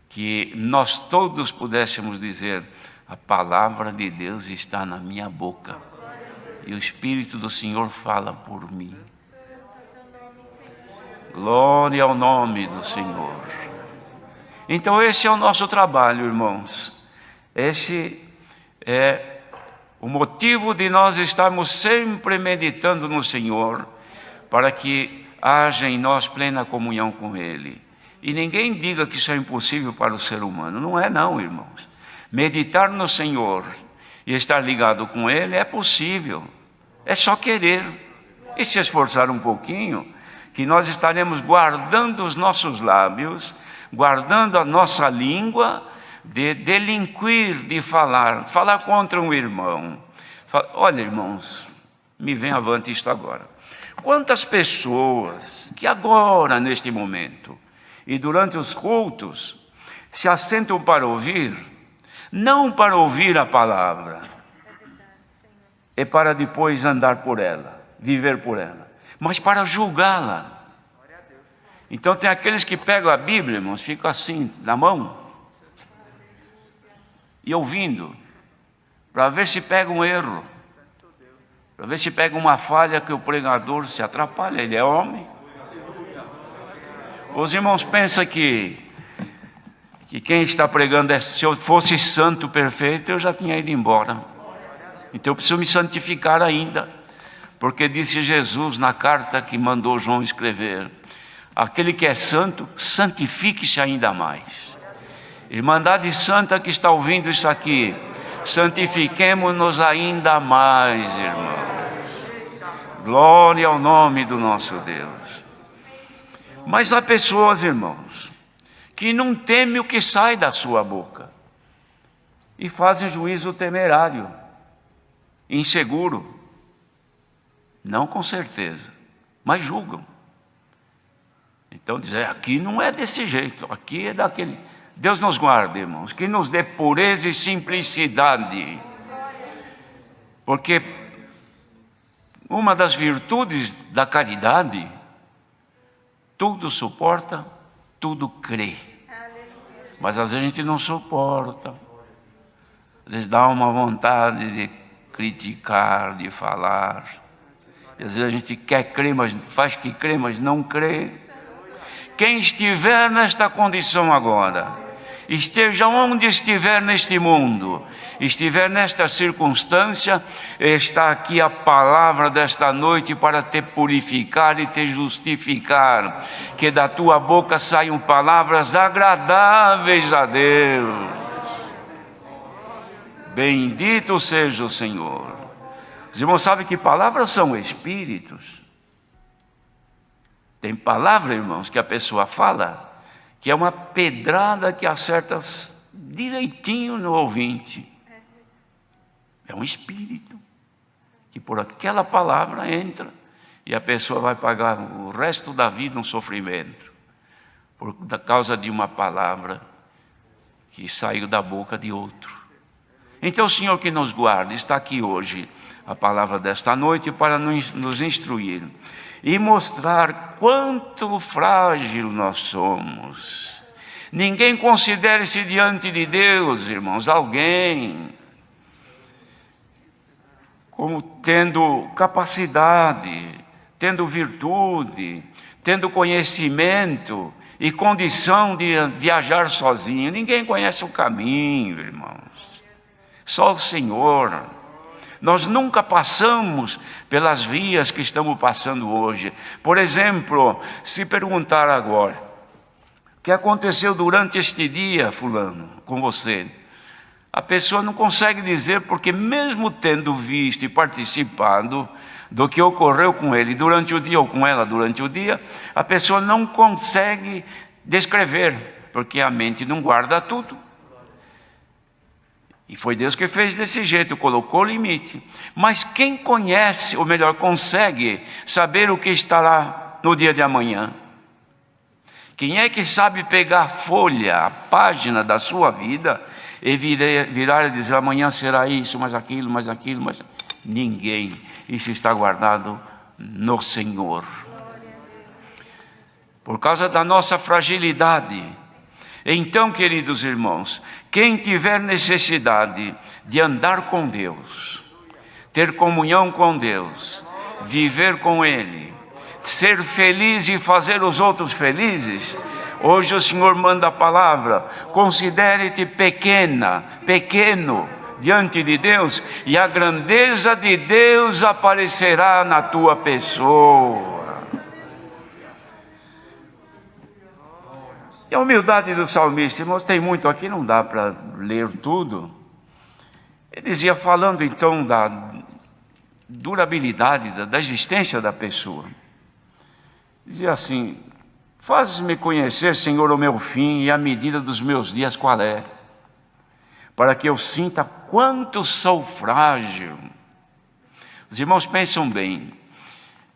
que nós todos pudéssemos dizer: a palavra de Deus está na minha boca e o Espírito do Senhor fala por mim. Glória ao nome do Senhor. Então esse é o nosso trabalho, irmãos. Esse é o motivo de nós estarmos sempre meditando no Senhor, para que haja em nós plena comunhão com Ele. E ninguém diga que isso é impossível para o ser humano. Não é não, irmãos. Meditar no Senhor e estar ligado com Ele é possível. É só querer e se esforçar um pouquinho, que nós estaremos guardando os nossos lábios, guardando a nossa língua de delinquir, de falar contra um irmão. Olha, irmãos, me vem avante isto agora. Quantas pessoas que agora, neste momento, e durante os cultos, se assentam para ouvir, não para ouvir a palavra, é para depois andar por ela, viver por ela, mas para julgá-la. Então tem aqueles que pegam a Bíblia, irmãos, ficam assim, na mão, e ouvindo, para ver se pega um erro, para ver se pega uma falha que o pregador se atrapalha, ele é homem. Os irmãos pensam que quem está pregando, se eu fosse santo perfeito, eu já tinha ido embora. Então eu preciso me santificar ainda, porque disse Jesus na carta que mandou João escrever: aquele que é santo, santifique-se ainda mais. Irmandade Santa que está ouvindo isso aqui, santifiquemo-nos ainda mais, irmãos. Glória ao nome do nosso Deus. Mas há pessoas, irmãos, que não temem o que sai da sua boca e fazem juízo temerário, inseguro, não com certeza, mas julgam. Então dizem, aqui não é desse jeito, aqui é daquele. Deus nos guarde, irmãos, que nos dê pureza e simplicidade, porque uma das virtudes da caridade, tudo suporta, tudo crê. Mas às vezes a gente não suporta, às vezes dá uma vontade de criticar, de falar, e às vezes a gente quer crer, mas faz que crê, mas não crê. Quem estiver nesta condição agora, esteja onde estiver neste mundo, estiver nesta circunstância, está aqui a palavra desta noite para te purificar e te justificar, que da tua boca saiam palavras agradáveis a Deus. Bendito seja o Senhor. Os irmãos sabem que palavras são espíritos. Tem palavra, irmãos, que a pessoa fala, que é uma pedrada que acerta direitinho no ouvinte. É um espírito que por aquela palavra entra e a pessoa vai pagar o resto da vida um sofrimento por causa de uma palavra que saiu da boca de outro. Então o Senhor que nos guarda, está aqui hoje a palavra desta noite para nos instruir e mostrar quanto frágil nós somos. Ninguém considere-se diante de Deus, irmãos, alguém como tendo capacidade, tendo virtude, tendo conhecimento e condição de viajar sozinho. Ninguém conhece o caminho, irmãos, só o Senhor. Nós nunca passamos pelas vias que estamos passando hoje. Por exemplo, se perguntar agora, o que aconteceu durante este dia, fulano, com você? A pessoa não consegue dizer, porque mesmo tendo visto e participado do que ocorreu com ele durante o dia ou com ela durante o dia, a pessoa não consegue descrever, porque a mente não guarda tudo. E foi Deus que fez desse jeito, colocou limite. Mas quem conhece, ou melhor, consegue saber o que estará no dia de amanhã? Quem é que sabe pegar a folha, a página da sua vida e virar e dizer, amanhã será isso, mais aquilo, mais aquilo, mais... Ninguém. Isso está guardado no Senhor. Por causa da nossa fragilidade. Então, queridos irmãos, quem tiver necessidade de andar com Deus, ter comunhão com Deus, viver com Ele, ser feliz e fazer os outros felizes, hoje o Senhor manda a palavra, considere-te pequeno diante de Deus, e a grandeza de Deus aparecerá na tua pessoa. E a humildade do salmista, irmãos, tem muito aqui, não dá para ler tudo. Ele dizia, falando então da durabilidade, da existência da pessoa. Dizia assim, fazes-me conhecer, Senhor, o meu fim e a medida dos meus dias qual é, para que eu sinta quanto sou frágil. Os irmãos pensam bem,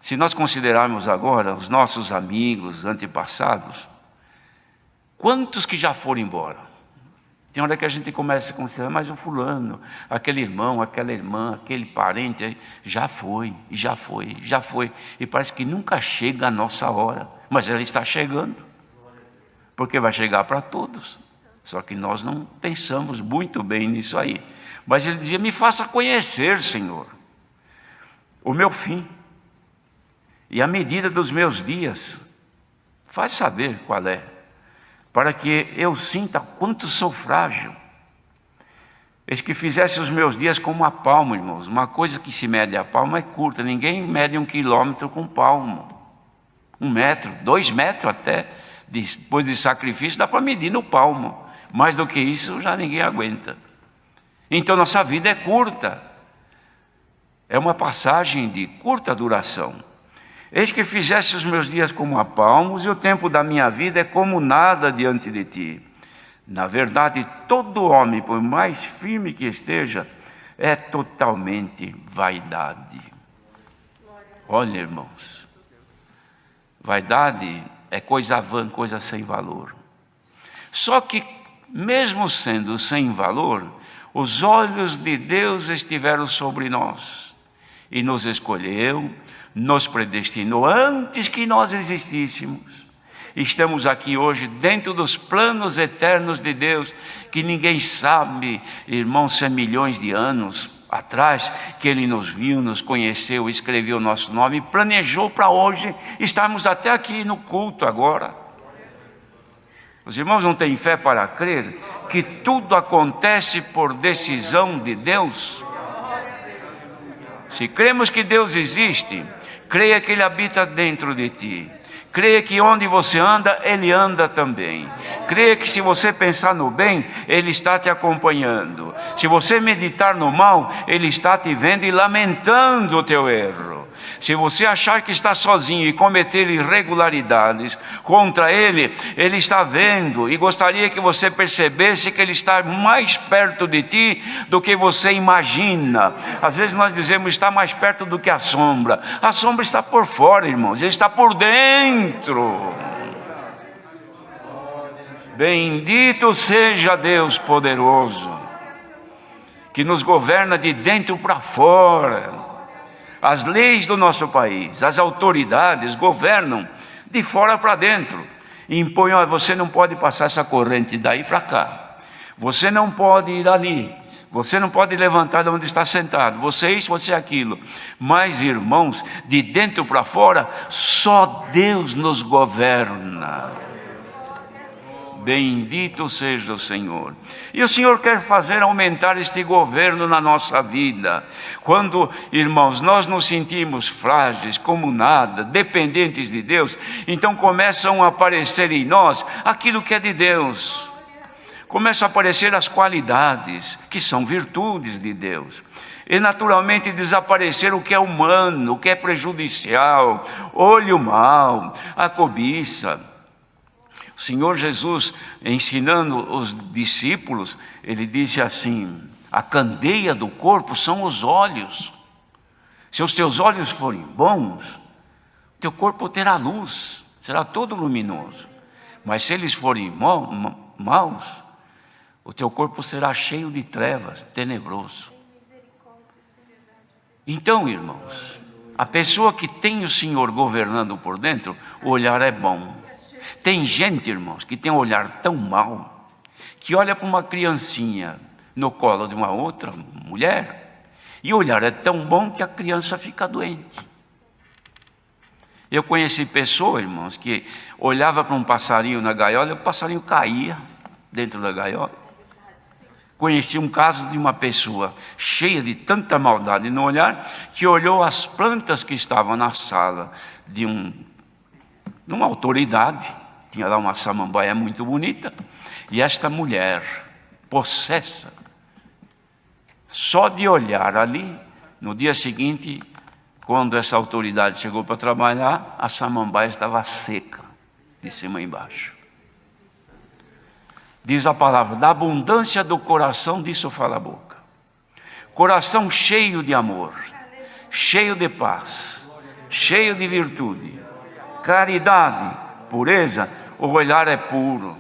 se nós considerarmos agora os nossos amigos antepassados, quantos que já foram embora? Tem hora que a gente começa a considerar, mas o fulano, aquele irmão, aquela irmã, aquele parente, já foi, já foi, já foi. E parece que nunca chega a nossa hora, mas ela está chegando. Porque vai chegar para todos. Só que nós não pensamos muito bem nisso aí. Mas ele dizia, me faça conhecer, Senhor, o meu fim e a medida dos meus dias. Faz saber qual é, para que eu sinta quanto sou frágil. Eis que fizesse os meus dias como a palma, irmãos. Uma coisa que se mede a palma é curta. Ninguém mede 1 quilômetro com palmo. 1 metro, 2 metros até, depois de sacrifício, dá para medir no palmo. Mais do que isso, já ninguém aguenta. Então, nossa vida é curta. É uma passagem de curta duração. Eis que fizesse os meus dias como a palmos, e o tempo da minha vida é como nada diante de ti. Na verdade, todo homem, por mais firme que esteja, é totalmente vaidade. Olha, irmãos, vaidade é coisa vã, coisa sem valor. Só que, mesmo sendo sem valor, os olhos de Deus estiveram sobre nós e nos escolheu, nos predestinou antes que nós existíssemos. Estamos aqui hoje dentro dos planos eternos de Deus, que ninguém sabe, irmãos, se é milhões de anos atrás que Ele nos viu, nos conheceu, escreveu o nosso nome e planejou para hoje estarmos até aqui no culto agora. Os irmãos não têm fé para crer que tudo acontece por decisão de Deus? Se cremos que Deus existe, creia que Ele habita dentro de ti. Creia que onde você anda, Ele anda também. Creia que se você pensar no bem, Ele está te acompanhando. Se você meditar no mal, Ele está te vendo e lamentando o teu erro. Se você achar que está sozinho e cometer irregularidades contra Ele, Ele está vendo e gostaria que você percebesse que Ele está mais perto de ti do que você imagina. Às vezes nós dizemos está mais perto do que a sombra. A sombra está por fora, irmãos, Ele está por dentro. Bendito seja Deus poderoso, que nos governa de dentro para fora. As leis do nosso país, as autoridades governam de fora para dentro. E impõem, você não pode passar essa corrente daí para cá. Você não pode ir ali. Você não pode levantar de onde está sentado. Você é isso, você é aquilo. Mas, irmãos, de dentro para fora, só Deus nos governa. Bendito seja o Senhor. E o Senhor quer fazer aumentar este governo na nossa vida. Quando, irmãos, nós nos sentimos frágeis, como nada, dependentes de Deus, então começam a aparecer em nós aquilo que é de Deus. Começam a aparecer as qualidades, que são virtudes de Deus. E naturalmente desaparecer o que é humano, o que é prejudicial, olho mau, a cobiça. O Senhor Jesus, ensinando os discípulos, Ele disse assim, a candeia do corpo são os olhos. Se os teus olhos forem bons, teu corpo terá luz, será todo luminoso. Mas se eles forem maus, o teu corpo será cheio de trevas, tenebroso. Então, irmãos, a pessoa que tem o Senhor governando por dentro, o olhar é bom. Tem gente, irmãos, que tem um olhar tão mau, que olha para uma criancinha no colo de uma outra mulher, e o olhar é tão bom que a criança fica doente. Eu conheci pessoas, irmãos, que olhava para um passarinho na gaiola, e o passarinho caía dentro da gaiola. Conheci um caso de uma pessoa cheia de tanta maldade no olhar, que olhou as plantas que estavam na sala de uma autoridade. Tinha lá uma samambaia muito bonita, e esta mulher, possessa, só de olhar ali, no dia seguinte, quando essa autoridade chegou para trabalhar, a samambaia estava seca, de cima e embaixo. Diz a palavra, da abundância do coração, disso fala a boca. Coração cheio de amor, cheio de paz, cheio de virtude, caridade, pureza, o olhar é puro.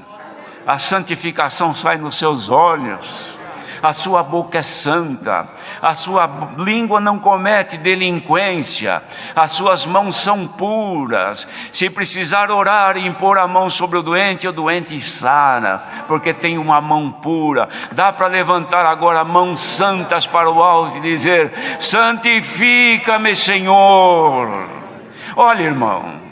A santificação sai nos seus olhos. A sua boca é santa, a sua língua não comete delinquência, as suas mãos são puras. Se precisar orar e impor a mão sobre o doente sara, porque tem uma mão pura. Dá para levantar agora mãos santas para o alto e dizer: santifica-me, Senhor. Olha, irmão,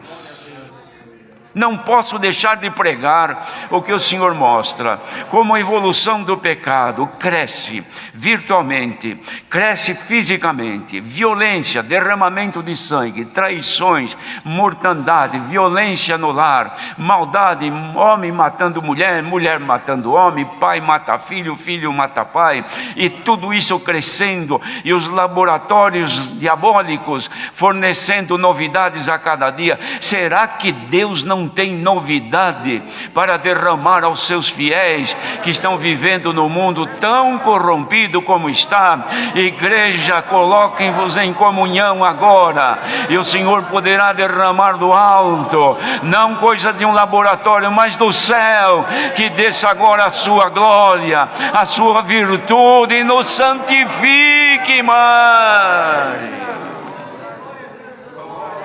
não posso deixar de pregar o que o Senhor mostra, como a evolução do pecado cresce virtualmente, cresce fisicamente, violência, derramamento de sangue, traições, mortandade, violência no lar, maldade, homem matando mulher, mulher matando homem, pai mata filho, filho mata pai, e tudo isso crescendo, e os laboratórios diabólicos fornecendo novidades a cada dia. Será que Deus não tem novidade para derramar aos seus fiéis que estão vivendo no mundo tão corrompido como está? Igreja, coloquem-vos em comunhão agora, e o Senhor poderá derramar do alto, não coisa de um laboratório, mas do céu, que desça agora a sua glória, a sua virtude, e nos santifique mais.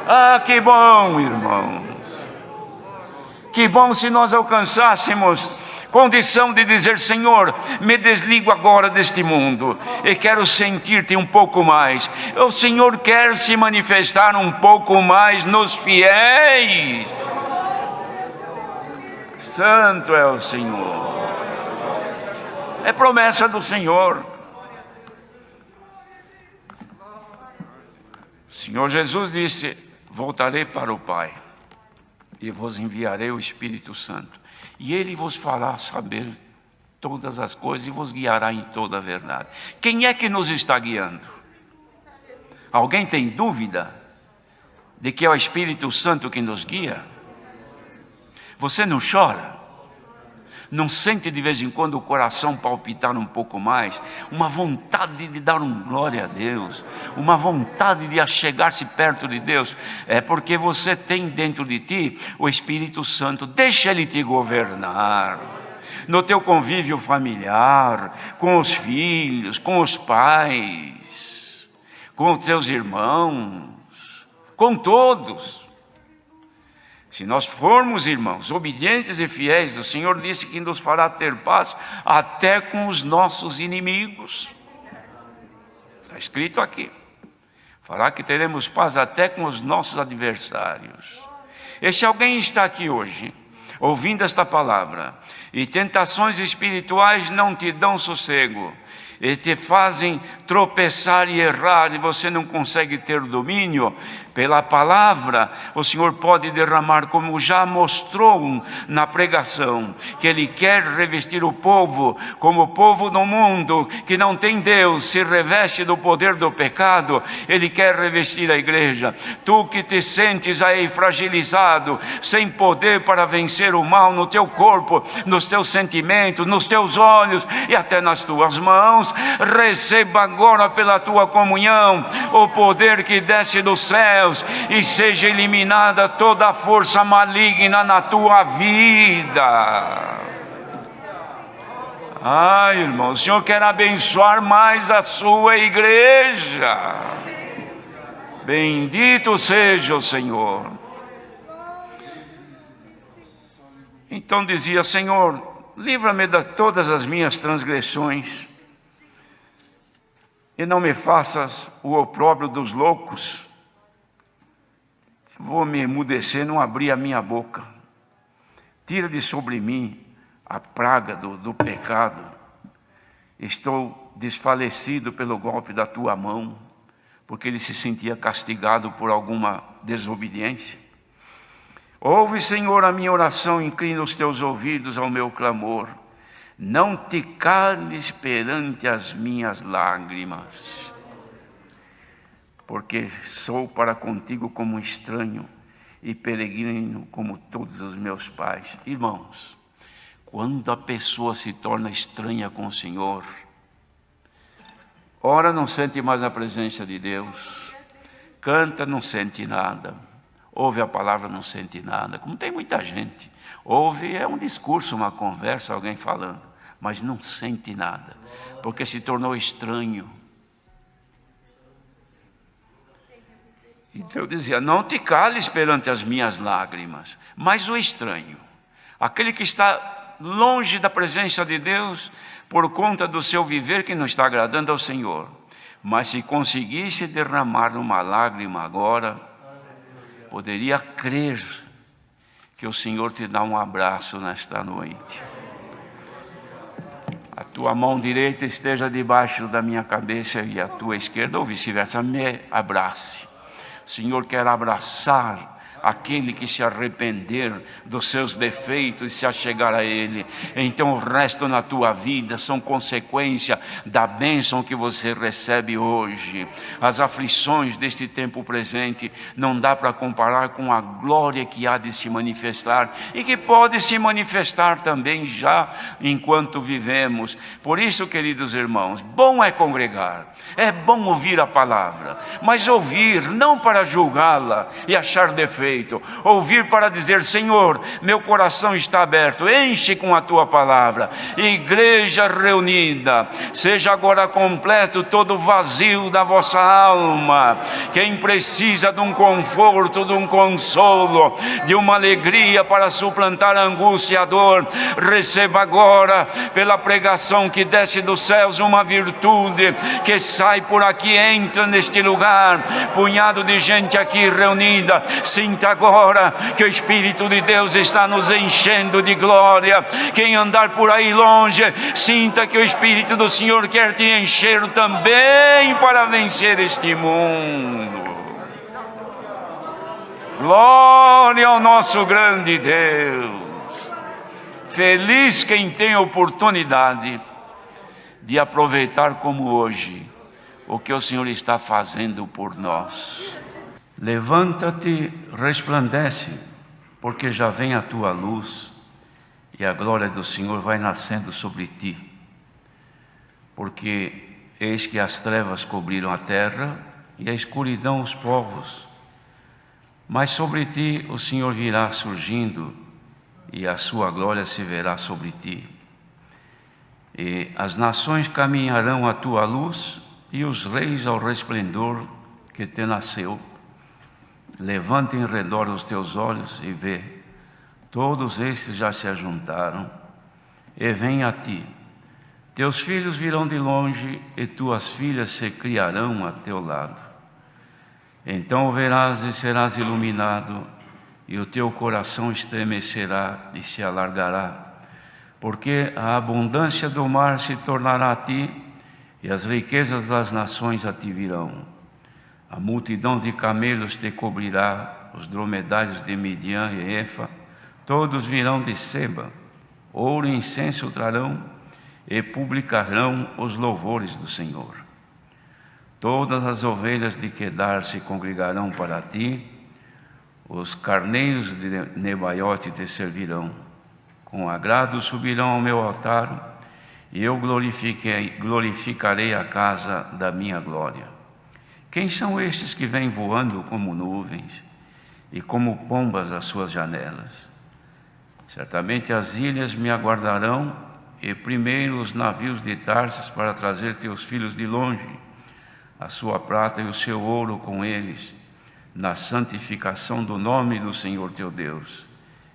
Ah, que bom, irmão. Que bom se nós alcançássemos condição de dizer: Senhor, me desligo agora deste mundo e quero sentir-te um pouco mais. O Senhor quer se manifestar um pouco mais nos fiéis. Santo é o Senhor. É promessa do Senhor. O Senhor Jesus disse: voltarei para o Pai e vos enviarei o Espírito Santo, e Ele vos fará saber todas as coisas e vos guiará em toda a verdade. Quem é que nos está guiando? Alguém tem dúvida de que é o Espírito Santo que nos guia? Você não chora? Não sente de vez em quando o coração palpitar um pouco mais? Uma vontade de dar glória a Deus, uma vontade de achegar-se perto de Deus? É porque você tem dentro de ti o Espírito Santo. Deixa Ele te governar no teu convívio familiar, com os filhos, com os pais, com os teus irmãos, com todos. Se nós formos, irmãos, obedientes e fiéis, o Senhor disse que nos fará ter paz até com os nossos inimigos. Está escrito aqui. Fará que teremos paz até com os nossos adversários. E se alguém está aqui hoje, ouvindo esta palavra, e tentações espirituais não te dão sossego, e te fazem tropeçar e errar, e você não consegue ter domínio, pela palavra, o Senhor pode derramar, como já mostrou na pregação, que Ele quer revestir o povo, como o povo do mundo, que não tem Deus, se reveste do poder do pecado. Ele quer revestir a igreja. Tu que te sentes aí fragilizado, sem poder para vencer o mal no teu corpo, nos teus sentimentos, nos teus olhos e até nas tuas mãos, receba agora pela tua comunhão o poder que desce dos céus, e seja eliminada toda a força maligna na tua vida. Irmão, o Senhor quer abençoar mais a sua igreja. Bendito seja o Senhor. Então dizia: Senhor, livra-me de todas as minhas transgressões, e não me faças o opróbrio dos loucos. Vou me emudecer, não abrir a minha boca. Tira de sobre mim a praga do pecado. Estou desfalecido pelo golpe da tua mão, porque ele se sentia castigado por alguma desobediência. Ouve, Senhor, a minha oração, inclina os teus ouvidos ao meu clamor. Não te cales perante as minhas lágrimas, porque sou para contigo como um estranho e peregrino como todos os meus pais. Irmãos, quando a pessoa se torna estranha com o Senhor, ora não sente mais a presença de Deus, canta, não sente nada, ouve a palavra, não sente nada, como tem muita gente. Ouve, é um discurso, uma conversa, alguém falando, mas não sente nada, porque se tornou estranho. Então eu dizia, não te cales perante as minhas lágrimas, mas o estranho, aquele que está longe da presença de Deus, por conta do seu viver que não está agradando ao Senhor, mas se conseguisse derramar uma lágrima agora, poderia crer que o Senhor te dá um abraço nesta noite. A tua mão direita esteja debaixo da minha cabeça e a tua esquerda, ou vice-versa, me abrace. O Senhor quer abraçar aquele que se arrepender dos seus defeitos e se achegar a Ele. Então o resto na tua vida são consequência da bênção que você recebe hoje. As aflições deste tempo presente não dá para comparar com a glória que há de se manifestar e que pode se manifestar também já enquanto vivemos. Por isso, queridos irmãos, bom é congregar, é bom ouvir a palavra, mas ouvir não para julgá-la e achar defeito, ouvir para dizer, Senhor, meu coração está aberto, enche com a tua palavra. Igreja reunida, seja agora completo todo o vazio da vossa alma. Quem precisa de um conforto, de um consolo, de uma alegria para suplantar a angústia e a dor, receba agora, pela pregação que desce dos céus, uma virtude que sai por aqui, entra neste lugar, punhado de gente aqui reunida. Sinta agora que o Espírito de Deus está nos enchendo de glória. Quem andar por aí longe, sinta que o Espírito do Senhor quer te encher também para vencer este mundo. Glória ao nosso grande Deus. Feliz quem tem oportunidade de aproveitar como hoje o que o Senhor está fazendo por nós. Levanta-te, resplandece, porque já vem a tua luz e a glória do Senhor vai nascendo sobre ti. Porque eis que as trevas cobriram a terra e a escuridão os povos, mas sobre ti o Senhor virá surgindo e a sua glória se verá sobre ti. E as nações caminharão à tua luz e os reis ao resplendor que te nasceu. Levanta em redor os teus olhos e vê, todos estes já se ajuntaram, e vem a ti. Teus filhos virão de longe, e tuas filhas se criarão a teu lado. Então o verás e serás iluminado, e o teu coração estremecerá e se alargará, porque a abundância do mar se tornará a ti, e as riquezas das nações a ti virão. A multidão de camelos te cobrirá, os dromedários de Midian e Efa, todos virão de Seba, ouro e incenso trarão, e publicarão os louvores do Senhor. Todas as ovelhas de Quedar se congregarão para ti, os carneiros de Nebaiote te servirão. Com agrado subirão ao meu altar, e eu glorificarei a casa da minha glória. Quem são estes que vêm voando como nuvens e como pombas às suas janelas? Certamente as ilhas me aguardarão, e primeiro os navios de Tarsis para trazer teus filhos de longe, a sua prata e o seu ouro com eles, na santificação do nome do Senhor teu Deus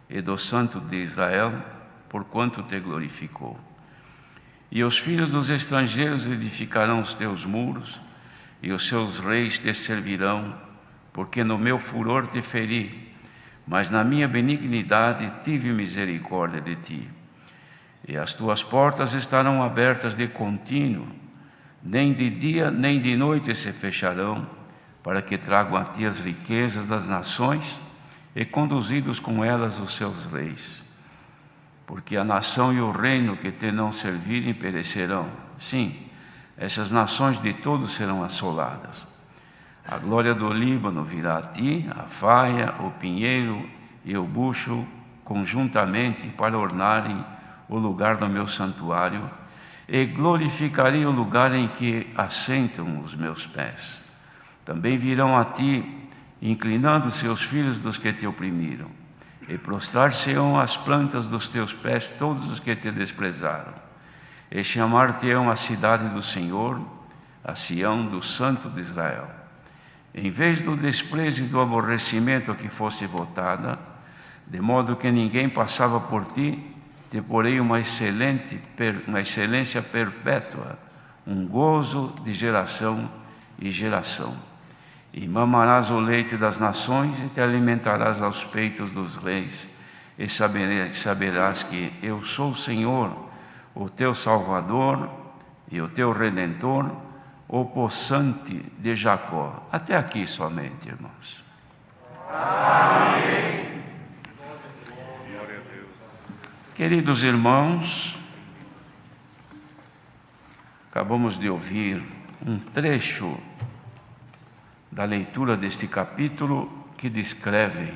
e do Santo de Israel, porquanto te glorificou. E os filhos dos estrangeiros edificarão os teus muros, e os seus reis te servirão, porque no meu furor te feri, mas na minha benignidade tive misericórdia de ti. E as tuas portas estarão abertas de contínuo, nem de dia nem de noite se fecharão, para que tragam a ti as riquezas das nações, e conduzidos com elas os seus reis. Porque a nação e o reino que te não servirem perecerão. Sim, essas nações de todos serão assoladas. A glória do Líbano virá a ti, a faia, o pinheiro e o bucho conjuntamente para ornarem o lugar do meu santuário, e glorificarei o lugar em que assentam os meus pés. Também virão a ti inclinando seus filhos dos que te oprimiram, e prostrar-se-ão as plantas dos teus pés todos os que te desprezaram, e chamar-te-ão a cidade do Senhor, a Sião do Santo de Israel. Em vez do desprezo e do aborrecimento a que fosse votada, de modo que ninguém passava por ti, te porei uma excelência perpétua, um gozo de geração e geração. E mamarás o leite das nações e te alimentarás aos peitos dos reis, e saberás que eu sou o Senhor, o teu Salvador e o teu Redentor, o possante de Jacó. Até aqui somente, irmãos. Amém. Queridos irmãos, acabamos de ouvir um trecho da leitura deste capítulo que descreve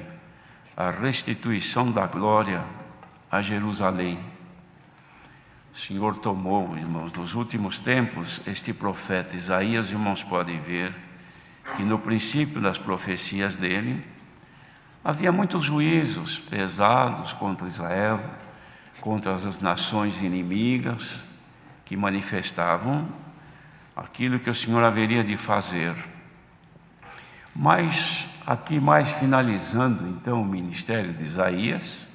a restituição da glória a Jerusalém. O Senhor tomou, irmãos, nos últimos tempos, este profeta Isaías, irmãos, podem ver que no princípio das profecias dele havia muitos juízos pesados contra Israel, contra as nações inimigas, que manifestavam aquilo que o Senhor haveria de fazer. Mas, aqui mais finalizando então o ministério de Isaías,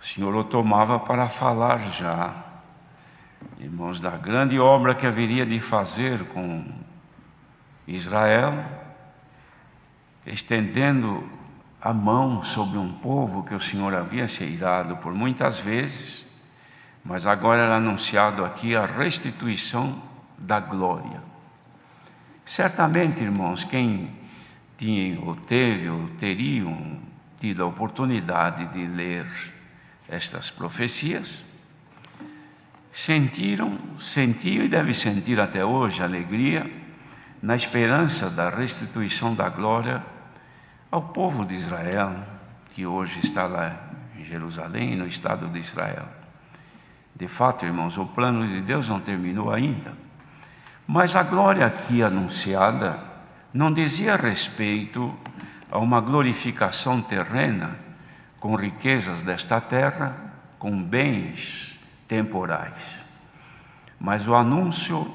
o Senhor o tomava para falar já, irmãos, da grande obra que haveria de fazer com Israel, estendendo a mão sobre um povo que o Senhor havia se irado por muitas vezes, mas agora era anunciado aqui a restituição da glória. Certamente, irmãos, quem tinha ou teve ou teriam tido a oportunidade de ler estas profecias, sentiam e devem sentir até hoje alegria na esperança da restituição da glória ao povo de Israel, que hoje está lá em Jerusalém, no estado de Israel. De fato, irmãos, o plano de Deus não terminou ainda, mas a glória aqui anunciada não dizia respeito a uma glorificação terrena com riquezas desta terra, com bens temporais, mas o anúncio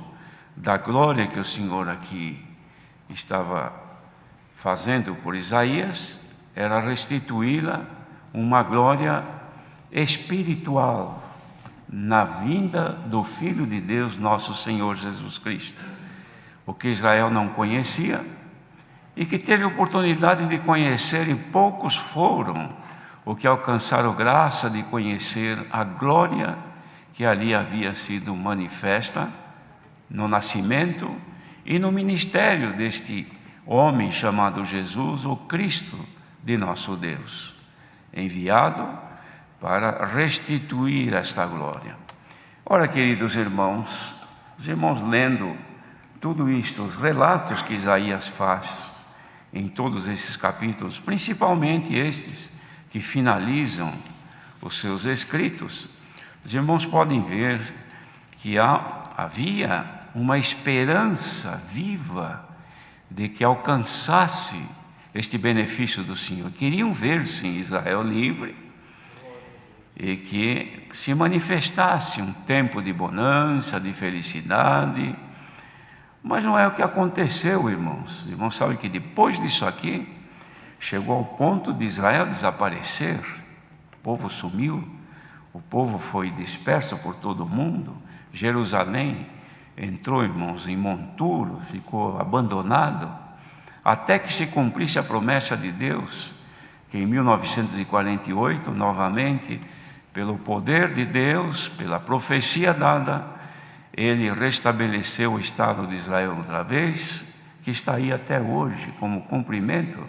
da glória que o Senhor aqui estava fazendo por Isaías era restituí-la uma glória espiritual na vinda do Filho de Deus, nosso Senhor Jesus Cristo, o que Israel não conhecia e que teve oportunidade de conhecer, e poucos foram os que alcançaram graça de conhecer a glória que ali havia sido manifesta no nascimento e no ministério deste homem chamado Jesus, o Cristo de nosso Deus, enviado para restituir esta glória. Ora, queridos irmãos, os irmãos lendo tudo isto, os relatos que Isaías faz em todos esses capítulos, principalmente estes que finalizam os seus escritos, os irmãos podem ver que havia uma esperança viva de que alcançasse este benefício do Senhor. Queriam ver-se em Israel livre e que se manifestasse um tempo de bonança, de felicidade. Mas não é o que aconteceu, irmãos. Os irmãos sabem que depois disso aqui, chegou ao ponto de Israel desaparecer. O povo sumiu, o povo foi disperso por todo o mundo. Jerusalém entrou, irmãos, em monturo, ficou abandonado, até que se cumprisse a promessa de Deus, que em 1948, novamente, pelo poder de Deus, pela profecia dada, ele restabeleceu o Estado de Israel outra vez, que está aí até hoje, como cumprimento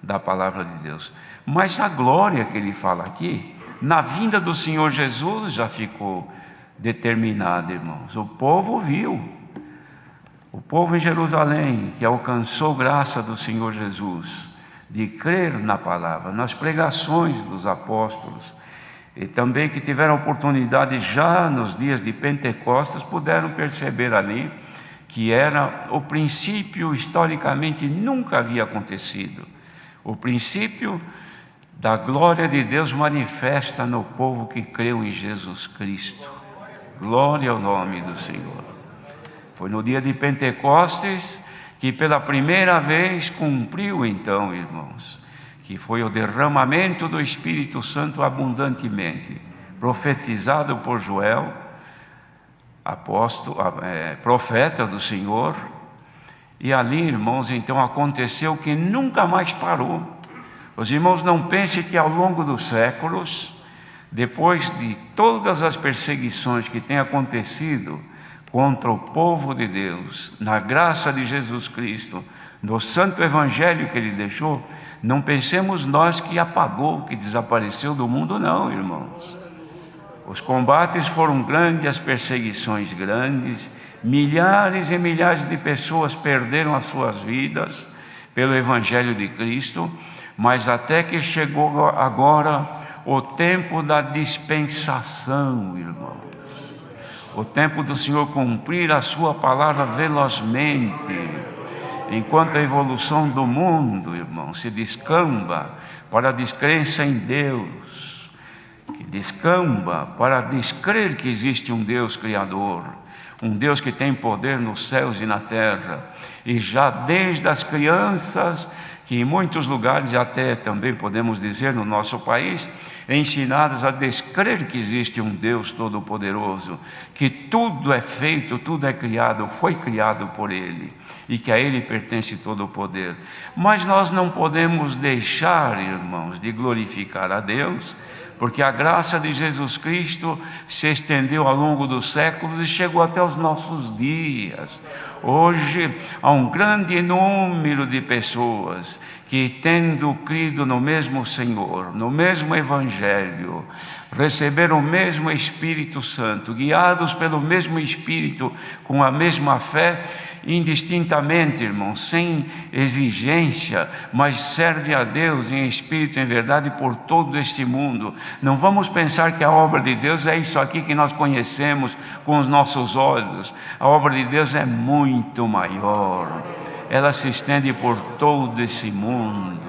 da palavra de Deus. Mas a glória que ele fala aqui, na vinda do Senhor Jesus, já ficou determinada, irmãos. O povo viu, o povo em Jerusalém, que alcançou graça do Senhor Jesus, de crer na palavra, nas pregações dos apóstolos, e também que tiveram oportunidade já nos dias de Pentecostes, puderam perceber ali que era o princípio, historicamente nunca havia acontecido. O princípio da glória de Deus manifesta no povo que creu em Jesus Cristo. Glória ao nome do Senhor. Foi no dia de Pentecostes que pela primeira vez cumpriu então, irmãos, que foi o derramamento do Espírito Santo abundantemente, profetizado por Joel, profeta do Senhor. E ali, irmãos, então aconteceu que nunca mais parou. Os irmãos não pensem que ao longo dos séculos, depois de todas as perseguições que têm acontecido contra o povo de Deus, na graça de Jesus Cristo, no santo evangelho que Ele deixou, não pensemos nós que apagou, que desapareceu do mundo, não, irmãos. Os combates foram grandes, as perseguições grandes, milhares e milhares de pessoas perderam as suas vidas pelo evangelho de Cristo, mas até que chegou agora o tempo da dispensação, irmãos. O tempo do Senhor cumprir a sua palavra velozmente, enquanto a evolução do mundo, irmãos, se descamba para a descrença em Deus, que descamba para descrer que existe um Deus Criador, um Deus que tem poder nos céus e na terra, e já desde as crianças, que em muitos lugares, até também podemos dizer no nosso país, ensinadas a descrer que existe um Deus Todo-Poderoso, que tudo é feito, tudo é criado, foi criado por Ele, e que a Ele pertence todo o poder. Mas nós não podemos deixar, irmãos, de glorificar a Deus, porque a graça de Jesus Cristo se estendeu ao longo dos séculos e chegou até os nossos dias. Hoje há um grande número de pessoas que, tendo crido no mesmo Senhor, no mesmo Evangelho, receberam o mesmo Espírito Santo, guiados pelo mesmo Espírito, com a mesma fé, indistintamente, irmãos, sem exigência, mas serve a Deus em espírito e em verdade por todo este mundo. Não vamos pensar que a obra de Deus é isso aqui que nós conhecemos com os nossos olhos. A obra de Deus é muito maior. Ela se estende por todo esse mundo.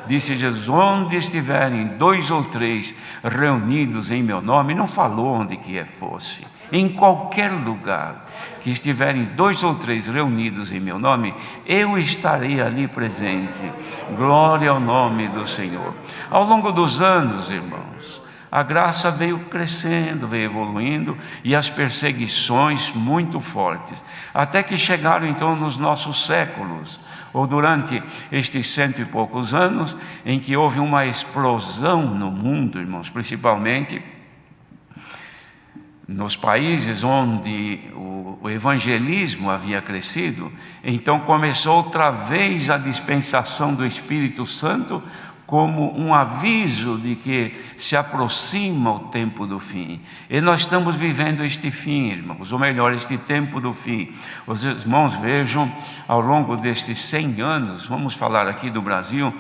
Disse Jesus: onde estiverem 2 ou 3 reunidos em meu nome, não falou onde que fosse, em qualquer lugar que estiverem 2 ou 3 reunidos em meu nome, eu estarei ali presente. Glória ao nome do Senhor. Ao longo dos anos, irmãos, a graça veio crescendo, veio evoluindo, e as perseguições muito fortes, até que chegaram então nos nossos séculos, ou durante estes 100 e poucos anos, em que houve uma explosão no mundo, irmãos, principalmente nos países onde o evangelismo havia crescido. Então começou outra vez a dispensação do Espírito Santo, como um aviso de que se aproxima o tempo do fim. E nós estamos vivendo este fim, irmãos, ou melhor, este tempo do fim. Os irmãos vejam, ao longo destes 100 anos, vamos falar aqui do Brasil,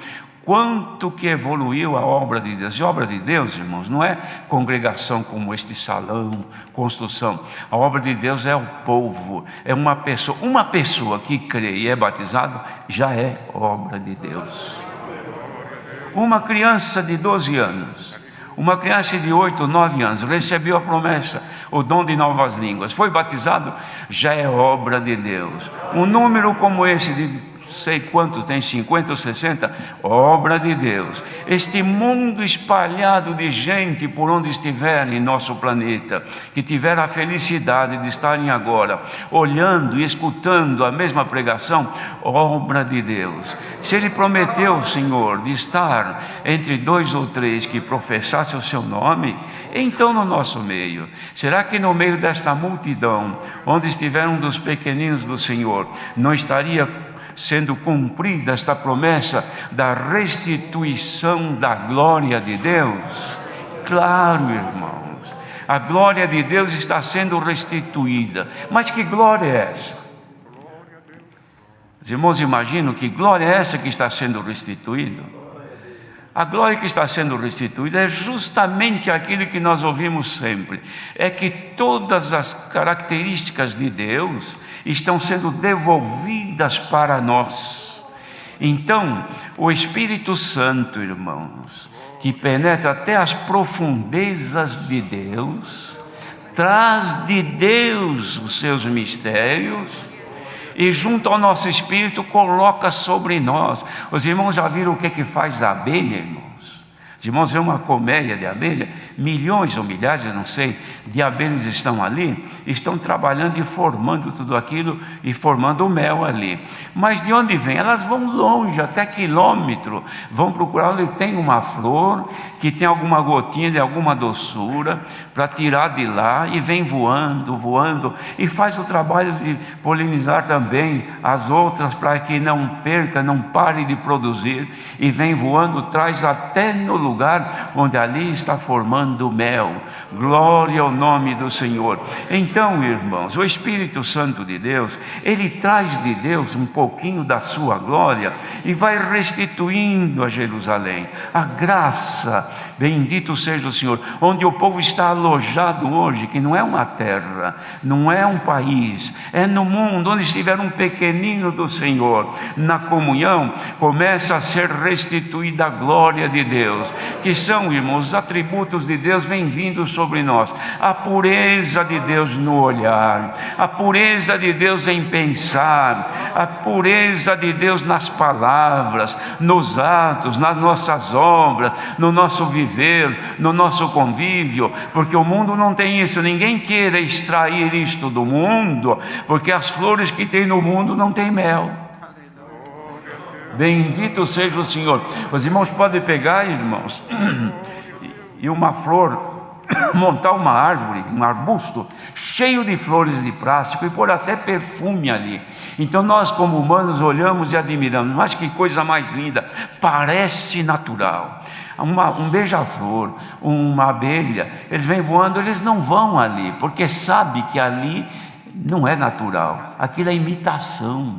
quanto que evoluiu a obra de Deus. E a obra de Deus, irmãos, não é congregação como este salão, construção. A obra de Deus é o povo, é uma pessoa que crê e é batizado, já é obra de Deus. Uma criança de 12 anos, uma criança de 8, 9 anos, recebeu a promessa, o dom de novas línguas, foi batizado, já é obra de Deus. Um número como esse de sei quanto tem, 50 ou 60, obra de Deus. Este mundo espalhado de gente por onde estiver em nosso planeta, que tiver a felicidade de estarem agora olhando e escutando a mesma pregação, obra de Deus. Se Ele prometeu, Senhor, de estar entre 2 ou 3 que professassem o seu nome, então no nosso meio, será que no meio desta multidão, onde estiver um dos pequeninos do Senhor, não estaria sendo cumprida esta promessa da restituição da glória de Deus? Claro, irmãos, a glória de Deus está sendo restituída. Mas que glória é essa? Os irmãos imaginam que glória é essa que está sendo restituída? A glória que está sendo restituída é justamente aquilo que nós ouvimos sempre: é que todas as características de Deus estão sendo devolvidas para nós. Então, o Espírito Santo, irmãos, que penetra até as profundezas de Deus, traz de Deus os seus mistérios e junto ao nosso espírito coloca sobre nós. Os irmãos já viram o que faz a abelha, irmãos? Os irmãos vêem uma colmeia de abelha, milhões ou milhares, eu não sei, de abelhas estão ali, estão trabalhando e formando tudo aquilo e formando o mel ali. Mas de onde vem? Elas vão longe, até quilômetro, vão procurar onde tem uma flor que tem alguma gotinha de alguma doçura para tirar de lá, e vem voando, voando, e faz o trabalho de polinizar também as outras para que não perca, não pare de produzir, e vem voando, traz até no lugar onde ali está formando mel. Glória ao nome do Senhor. Então, irmãos, o Espírito Santo de Deus, ele traz de Deus um pouquinho da sua glória e vai restituindo a Jerusalém a graça. Bendito seja o Senhor. Onde o povo está alojado hoje, que não é uma terra, não é um país, é no mundo, onde estiver um pequenino do Senhor, na comunhão, começa a ser restituída a glória de Deus, que são, irmãos, os atributos de Deus vêm vindo sobre nós: a pureza de Deus no olhar, a pureza de Deus em pensar, a pureza de Deus nas palavras, nos atos, nas nossas obras, no nosso viver, no nosso convívio, porque o mundo não tem isso. Ninguém queira extrair isto do mundo, porque as flores que tem no mundo não tem mel. Bendito seja o Senhor. Os irmãos podem pegar, irmãos, e uma flor, montar uma árvore, um arbusto cheio de flores de plástico e pôr até perfume ali. Então nós, como humanos, olhamos e admiramos: mas que coisa mais linda, parece natural. Um beija-flor, uma abelha, eles vêm voando, eles não vão ali, porque sabe que ali não é natural, aquilo é imitação.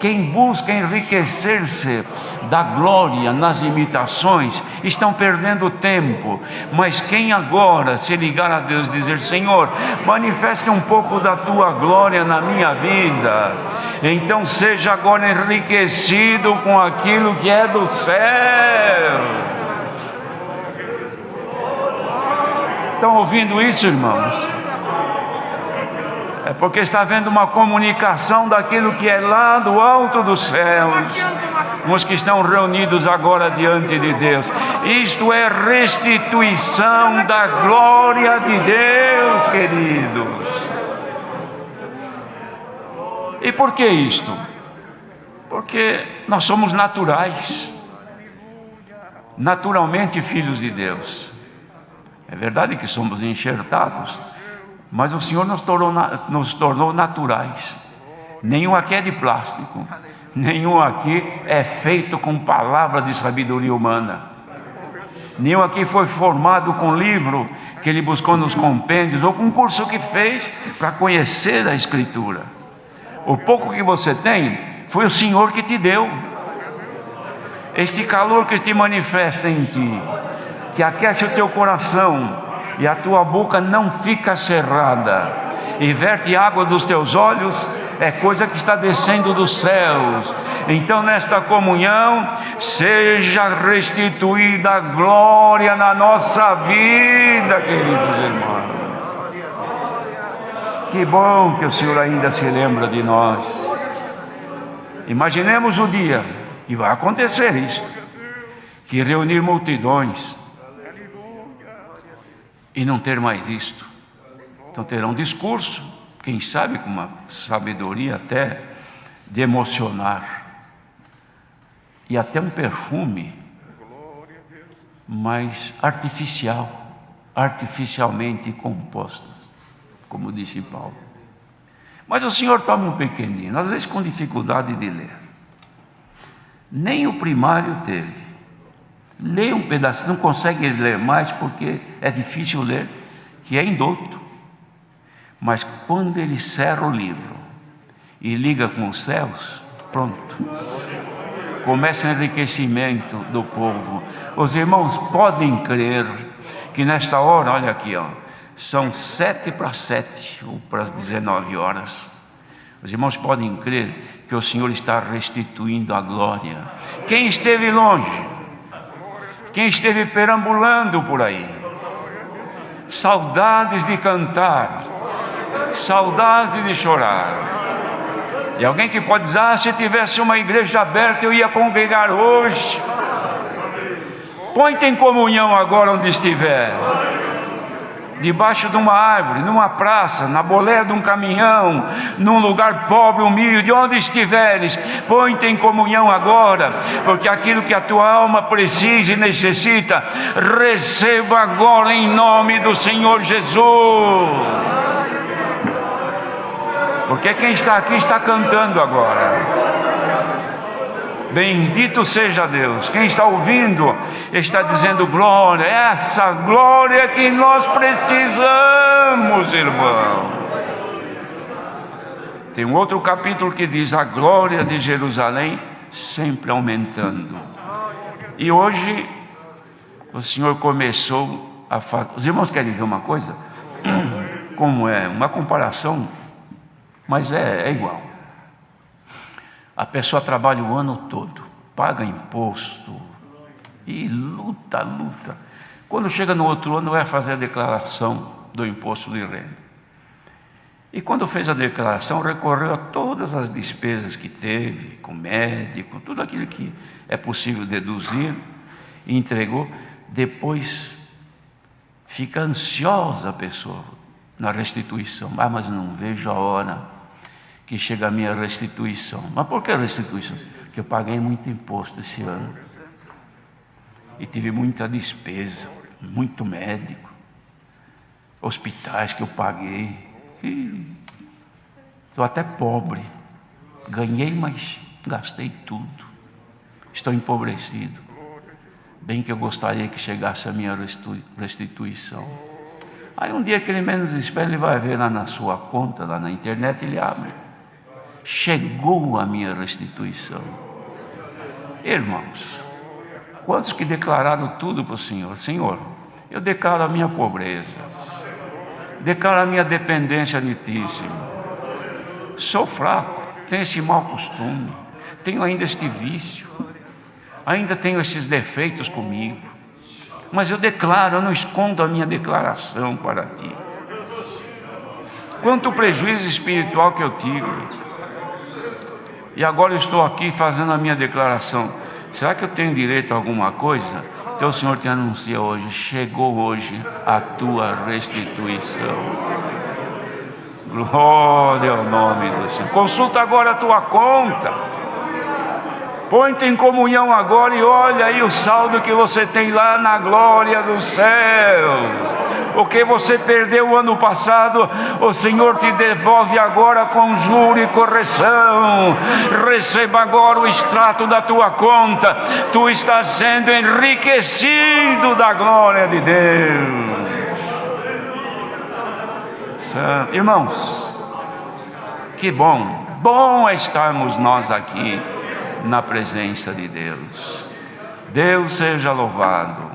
Quem busca enriquecer-se da glória nas imitações estão perdendo tempo. Mas quem agora se ligar a Deus e dizer: Senhor, manifeste um pouco da tua glória na minha vida, então seja agora enriquecido com aquilo que é do céu. Estão ouvindo isso, irmãos? É porque está havendo uma comunicação daquilo que é lá do alto dos céus, uns que estão reunidos agora diante de Deus. Isto é restituição da glória de Deus, queridos. E por que isto? Porque nós somos naturais, naturalmente filhos de Deus. É verdade que somos enxertados, mas o Senhor nos tornou naturais. Nenhum aqui é de plástico, nenhum aqui é feito com palavra de sabedoria humana, nenhum aqui foi formado com livro que ele buscou nos compêndios, ou com um curso que fez para conhecer a Escritura. O pouco que você tem foi o Senhor que te deu. Este calor que te manifesta em ti, que aquece o teu coração, e a tua boca não fica cerrada, e verte água dos teus olhos, é coisa que está descendo dos céus. Então, nesta comunhão, seja restituída a glória na nossa vida, queridos irmãos. Que bom que o Senhor ainda se lembra de nós. Imaginemos o dia que vai acontecer isto, que reunir multidões e não ter mais isto. Então terão discurso, quem sabe com uma sabedoria até de emocionar, e até um perfume, mas artificialmente compostos, como disse Paulo. Mas o Senhor toma um pequenino, às vezes com dificuldade de ler, nem o primário teve. Lê um pedaço, não consegue ler mais porque é difícil ler, que é indulto. Mas quando ele cerra o livro e liga com os céus, pronto. Começa o enriquecimento do povo. Os irmãos podem crer que nesta hora, olha aqui, ó, são 7:07 ou para as 19 horas. Os irmãos podem crer que o Senhor está restituindo a glória. Quem esteve longe, quem esteve perambulando por aí, saudades de cantar, saudades de chorar. E alguém que pode dizer: se tivesse uma igreja aberta eu ia congregar hoje. Põe-te em comunhão agora onde estiver, debaixo de uma árvore, numa praça, na boleia de um caminhão, num lugar pobre, humilde, onde estiveres, põe-te em comunhão agora, porque aquilo que a tua alma precisa e necessita, receba agora em nome do Senhor Jesus. Porque quem está aqui está cantando agora. Bendito seja Deus. Quem está ouvindo está dizendo glória. Essa glória que nós precisamos, irmão. Tem um outro capítulo que diz: a glória de Jerusalém sempre aumentando. E hoje o Senhor começou a fazer. Os irmãos querem ver uma coisa? Como é? Uma comparação, mas é igual. A pessoa trabalha o ano todo, paga imposto e luta. Quando chega no outro ano, vai fazer a declaração do imposto de renda. E quando fez a declaração, recorreu a todas as despesas que teve, com médico, tudo aquilo que é possível deduzir, e entregou. Depois fica ansiosa a pessoa na restituição. Mas não vejo a hora que chega a minha restituição. Mas por que restituição? Porque eu paguei muito imposto esse ano. E tive muita despesa, muito médico, hospitais que eu paguei. Estou até pobre. Ganhei, mas gastei tudo. Estou empobrecido. Bem que eu gostaria que chegasse a minha restituição. Aí um dia que ele menos espera, ele vai ver lá na sua conta, lá na internet, ele abre. Chegou a minha restituição. Irmãos, quantos que declararam tudo para o Senhor? Senhor, eu declaro a minha pobreza, declaro a minha dependência de Ti, Senhor. Sou fraco, tenho esse mau costume, tenho ainda este vício, ainda tenho esses defeitos comigo, mas eu declaro, eu não escondo a minha declaração para Ti. Quanto prejuízo espiritual que eu tive. E agora eu estou aqui fazendo a minha declaração. Será que eu tenho direito a alguma coisa? Então o Senhor te anuncia hoje: chegou hoje a tua restituição. Glória ao nome do Senhor. Consulta agora a tua conta. Põe-te em comunhão agora e olha aí o saldo que você tem lá na glória dos céus. O que você perdeu o ano passado, o Senhor te devolve agora com juro e correção. Receba agora o extrato da tua conta. Tu estás sendo enriquecido da glória de Deus. Irmãos, que bom é estarmos nós aqui na presença de Deus. Deus seja louvado.